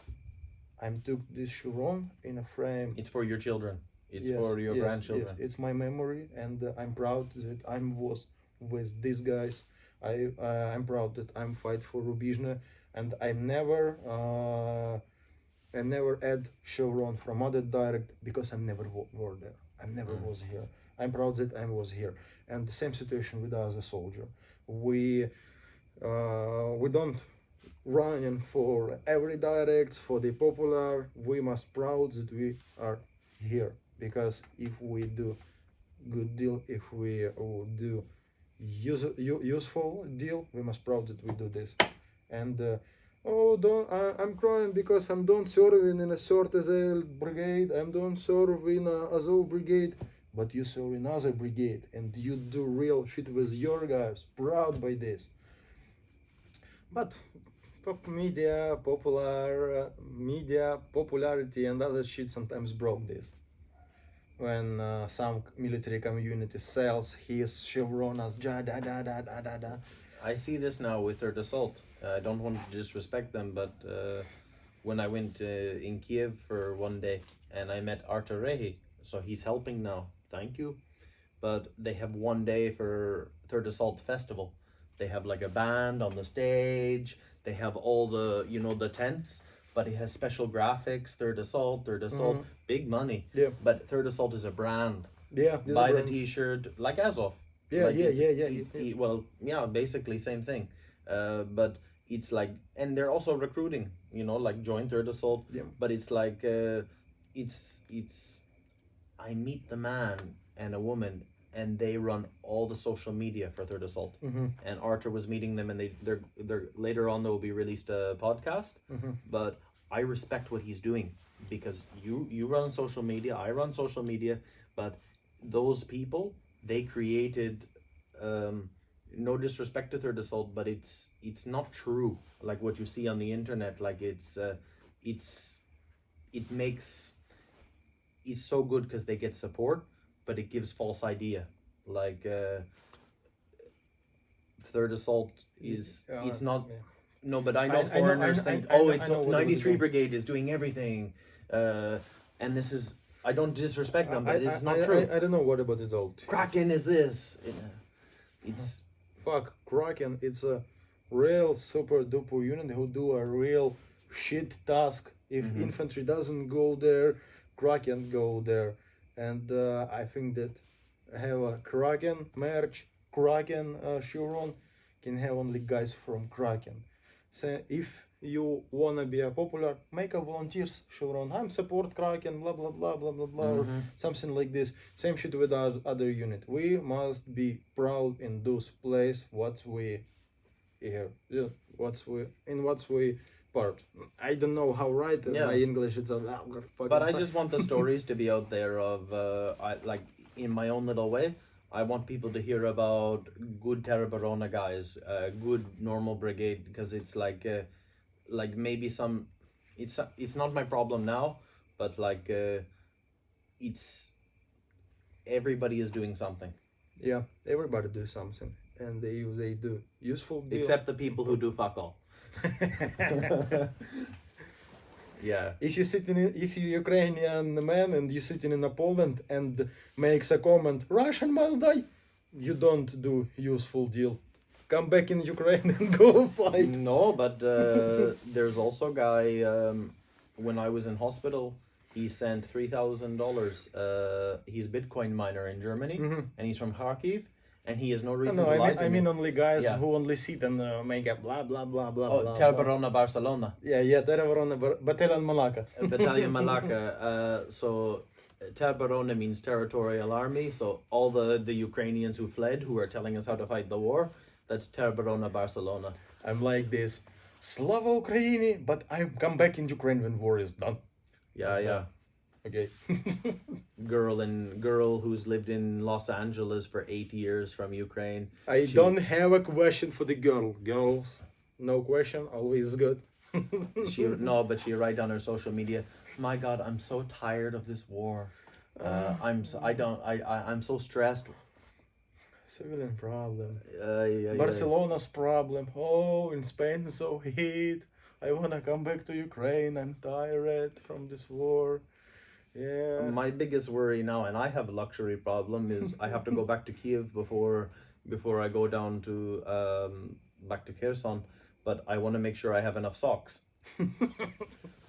I took this chevron in a frame. It's for your children. It's Yes, for your yes, grandchildren. yes. It's my memory, and I'm proud that was with these guys. I'm proud that I'm fight for Rubizhne, and I never add chevron from other direct because I never were there. I never was here. I'm proud that I was here. And the same situation with us as a soldier. We don't running for every direct for the popular. We must proud that we are here, because if we do good deal, if we do useful deal, we must proud that we do this. And I'm crying because I'm don't serving in a Sortezel brigade. I'm don't serve in a Azov brigade, but you serve in other brigade, and you do real shit with your guys. Proud by this. But media, popularity, and other shit sometimes broke this. When some military community sells his chevron as da da da da da da da. I see this now with Third Assault. I don't want to disrespect them, but when I went in Kiev for one day and I met Artur Rehi, so he's helping now. Thank you. But they have one day for Third Assault Festival. They have like a band on the stage. They have all the, the tents, but it has special graphics. Third Assault, big money. Yeah. But Third Assault is a brand. Yeah. Buy the T-shirt, like Azov. Yeah, Like yeah. well, yeah, basically same thing. But it's like, and they're also recruiting, like join Third Assault. Yeah. But it's like, I meet the man and a woman, and they run all the social media for Third Assault. And Arthur was meeting them, and they're later on they'll be released a podcast. But I respect what he's doing, because you run social media, I run social media, but those people, they created, no disrespect to Third Assault, but it's not true like what you see on the internet. Like it's so good because they get support, but it gives false idea. Like Third Assault is Yeah, it's not. yeah. No, but I know I know- foreigners I think, know- I oh, know- it's I know what they 93 do. Brigade is doing everything, and this is. I don't disrespect them, but this is not true. I don't know what about adult. Kraken is this. It's Fuck, Kraken, it's a real super duper unit who do a real shit task. If infantry doesn't go there, Kraken go there. And I think that have a Kraken merch, Kraken chevron can have only guys from Kraken. So if you wanna be a popular, make a volunteers chevron. I'm support Kraken, blah blah blah blah blah blah, or something like this. Same shit with our other unit. We must be proud in those place what we here, yeah, what's we part. I don't know how right Yeah. my English. It's a fucking. But I just want the stories to be out there of I like in my own little way. I want people to hear about good Terra Barona guys, good normal brigade, because it's like maybe some, it's not my problem now, but like it's everybody is doing something Yeah, everybody do something, and they do useful deal. except the people who do fuck all. Yeah. If you Ukrainian man and you sitting in a Poland and makes a comment, Russian must die, you don't do useful deal. Come back in Ukraine and go fight. No, but there's also a guy. When I was in hospital, he sent $3,000. He's Bitcoin miner in Germany, and he's from Kharkiv, and he has no reason No, to lie to I mean me. only guys Yeah. who only sit and make a blah blah blah blah Oh, blah. Terra blah. Barona Barcelona, Yeah, Terra Barona, Battalion Malaka. Battalion Malacca. So Terra Barona means territorial army. So all the Ukrainians who fled, who are telling us how to fight the war, that's Terra Barona Barcelona. I'm like this, Slava Ukraini, but I come back in Ukraine when war is done. Yeah, yeah. Okay. Girl who's lived in Los Angeles for 8 years from Ukraine. I She- don't have a question for the girl. Girls, no question, always good. But she write on her social media, my God, I'm so tired of this war. I'm so stressed. Civilian problem. Yeah. Barcelona's problem. Oh, in Spain so heat. I wanna come back to Ukraine. I'm tired from this war. Yeah. My biggest worry now, and I have a luxury problem, is I have to go back to Kiev before I go down to back to Kherson. But I want to make sure I have enough socks.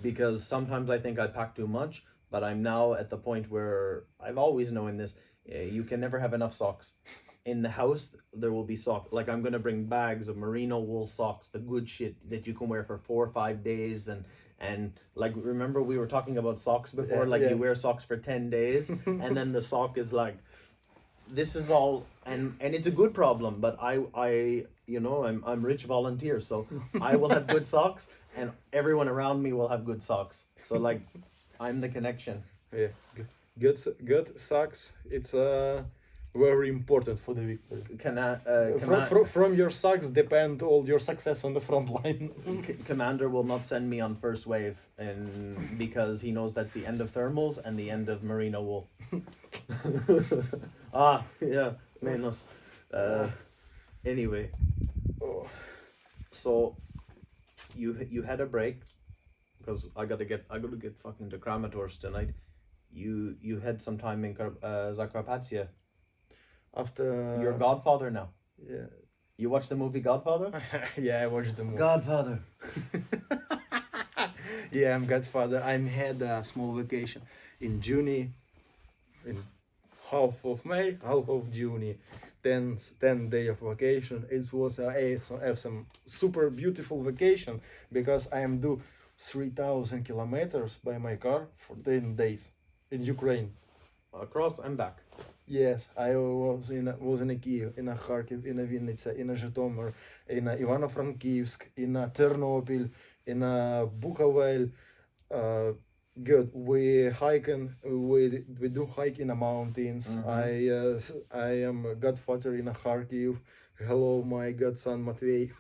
Because sometimes I think I pack too much, but I'm now at the point where I've always known this. You can never have enough socks. In the house, there will be socks. Like I'm gonna bring bags of merino wool socks, the good shit that you can wear for 4 or 5 days, and like remember we were talking about socks before. Yeah, yeah. You wear socks for 10 days, and then the sock is like, this is all, and it's a good problem. But I'm rich volunteer, so I will have good socks, and everyone around me will have good socks. So like, I'm the connection. Yeah. Good socks. It's very important for the victory. From your socks depend all your success on the front line. Commander will not send me on first wave, and because he knows that's the end of thermals and the end of merino wool. Yeah, menos. Anyway, Oh. so you had a break because I gotta get fucking to Kramatorsk tonight. You had some time in Zakarpattia. After You're Godfather now. Yeah. You watched the movie Godfather? Yeah, I watched the movie. Godfather. Yeah, I'm Godfather. I had a small vacation in June, in half of May, half of June. 10 day of vacation. It was some super beautiful vacation because I am do 3,000 kilometers by my car for 10 days in Ukraine. Across and back. Yes, I was in a Kyiv, in a Kharkiv, in a Vinnytsia, in a Zhytomyr, in a Ivano-Frankivsk, in a Ternopil, in a Bukovel. Good. We hiking. We do hike in the mountains. I am a godfather in a Kharkiv. Hello, my godson Matvey.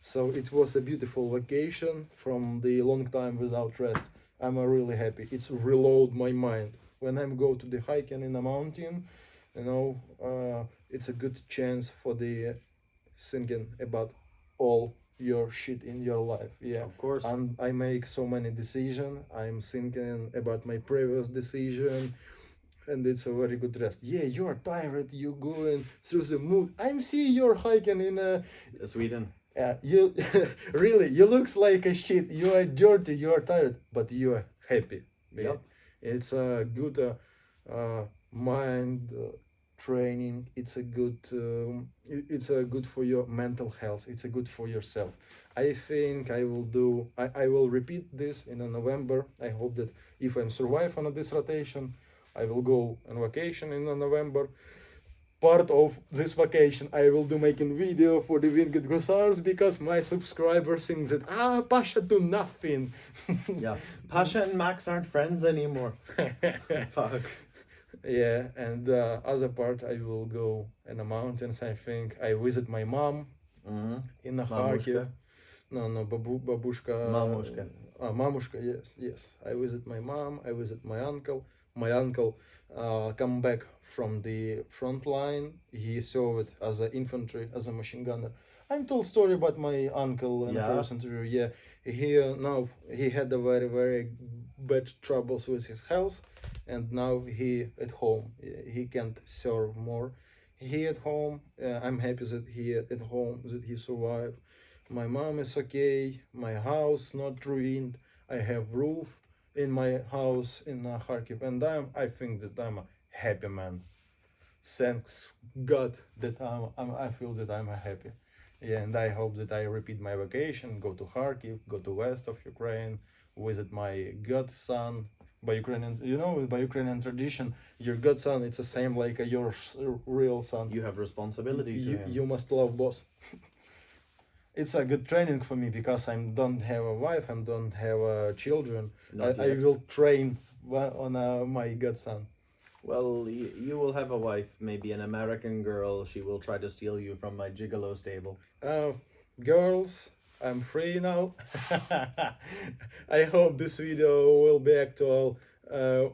So it was a beautiful vacation from the long time without rest. I'm really happy. It's reload my mind. When I'm go to the hiking in the mountain, it's a good chance for the thinking about all your shit in your life. Yeah. Of course. And I make so many decisions. I'm thinking about my previous decision, and it's a very good rest. Yeah, you are tired. You going through the mood. I'm see you're hiking in Sweden. you really, you looks like a shit. You are dirty. You are tired, but you are happy. Yeah. Yep. It's a good mind training. It's a good. It's a good for your mental health. It's a good for yourself. I think I will do. I will repeat this in November. I hope that if I'm survive on this rotation, I will go on vacation in November. Part of this vacation I will do making video for the Winged Hussars because my subscribers think that Pasha do nothing. Yeah. Pasha and Max aren't friends anymore. Fuck. Yeah, and other part I will go in the mountains. I think I visit my mom in the Kharkiv. No, babushka. Mamushka. Mamushka, yes. I visit my mom. I visit my uncle. My uncle come back from the front line. He served as an infantry, as a machine gunner. I'm told story about my uncle in a previous interview. Yeah, he had a very bad troubles with his health, and now he at home. He can't serve more. He at home. I'm happy that he at home, that he survived. My mom is okay. My house not ruined. I have roof in my house in Kharkiv, and I think that I'm a happy man. Thanks God that I feel that I'm happy. Yeah, and I hope that I repeat my vacation, go to Kharkiv, go to west of Ukraine, visit my godson. By Ukrainian, by Ukrainian tradition, your godson it's the same like your real son. You have responsibility to him. You must love both. It's a good training for me because I don't have a wife, I don't have children. I will train on my godson. Well, you will have a wife, maybe an American girl. She will try to steal you from my gigolo stable. Girls, I'm free now. I hope this video will be actual.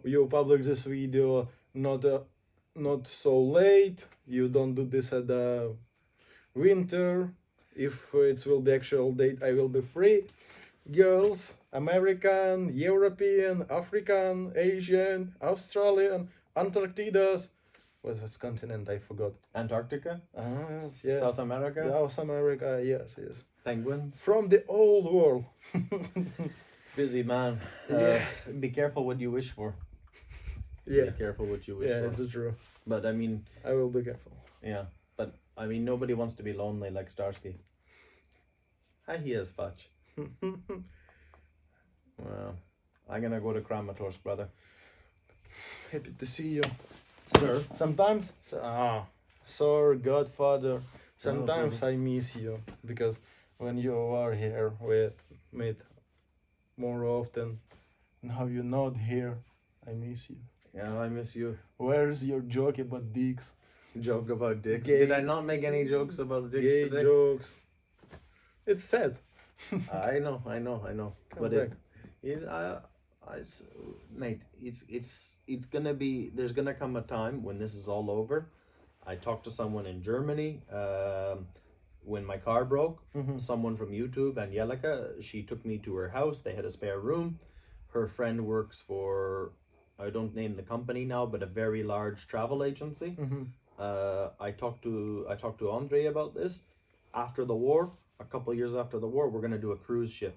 You publish this video not so late. You don't do this at the winter. If it will be actual date, I will be free. Girls, American, European, African, Asian, Australian, Antarctidas. What's this continent? I forgot. Antarctica? Yes. South America? South America, yes. Penguins? From the old world. Busy man. Yeah. Be careful what you wish for. Yeah. Be careful what you wish for. Yeah, it's true. But I mean... I will be careful. Yeah. But I mean, nobody wants to be lonely like Starsky. Hi, he is fudge. Well, I'm gonna go to Kramatorsk, brother. Happy to see you. Sir? Sometimes, sir, Godfather, sometimes I miss you because when you are here, we meet more often. Now you're not here, I miss you. Yeah, I miss you. Where's your joke about dicks? Joke about dicks. Gay, Did I not make any jokes about dicks gay today? Jokes. It's sad. I know. Come But back. mate, it's gonna be. There's gonna come a time when this is all over. I talked to someone in Germany. When my car broke, someone from YouTube, Angelica, she took me to her house. They had a spare room. Her friend works for, I don't name the company now, but a very large travel agency. I talked to Andre about this. After the war, a couple years after the war, we're gonna do a cruise ship,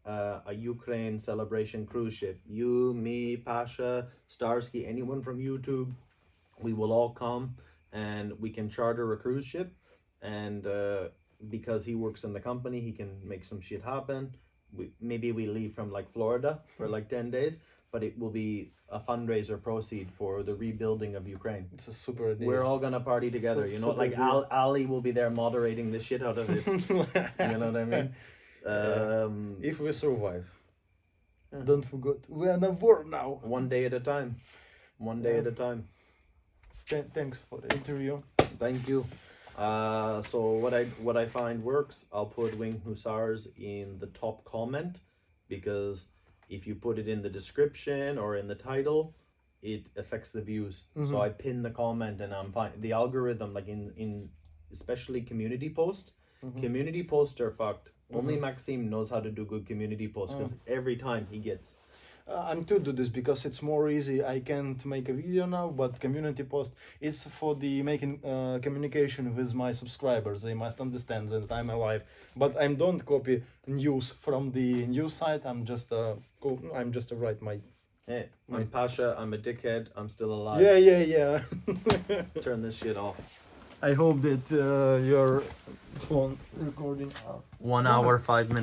a Ukraine celebration cruise ship. You, me, Pasha, Starsky, anyone from YouTube, we will all come and we can charter a cruise ship. And because he works in the company, he can make some shit happen. Maybe we leave from like Florida for like 10 days, but it will be a fundraiser proceed for the rebuilding of Ukraine. It's a super idea. We're all gonna party together, you know, like Ali will be there moderating the shit out of it. You know what I mean? If we survive. Don't forget, we're in a war now. One day at a time. One day at a time. Thanks for the interview. Thank you. So what I find works, I'll put Winged Hussars in the top comment, because if you put it in the description or in the title, it affects the views. So I pin the comment and I'm fine. The algorithm, like in especially community post. Mhm. Community posts are fucked. Only Maxim knows how to do good community posts because every time he gets. I'm to do this because it's more easy. I can't make a video now, but community post is for the making communication with my subscribers. They must understand that I'm alive. But I don't copy news from the news site. I'm just I'm just write my. Hey, I'm Pasha. I'm a dickhead. I'm still alive. Yeah. Turn this shit off. I hope that your phone recording. 1 hour, 5 minutes.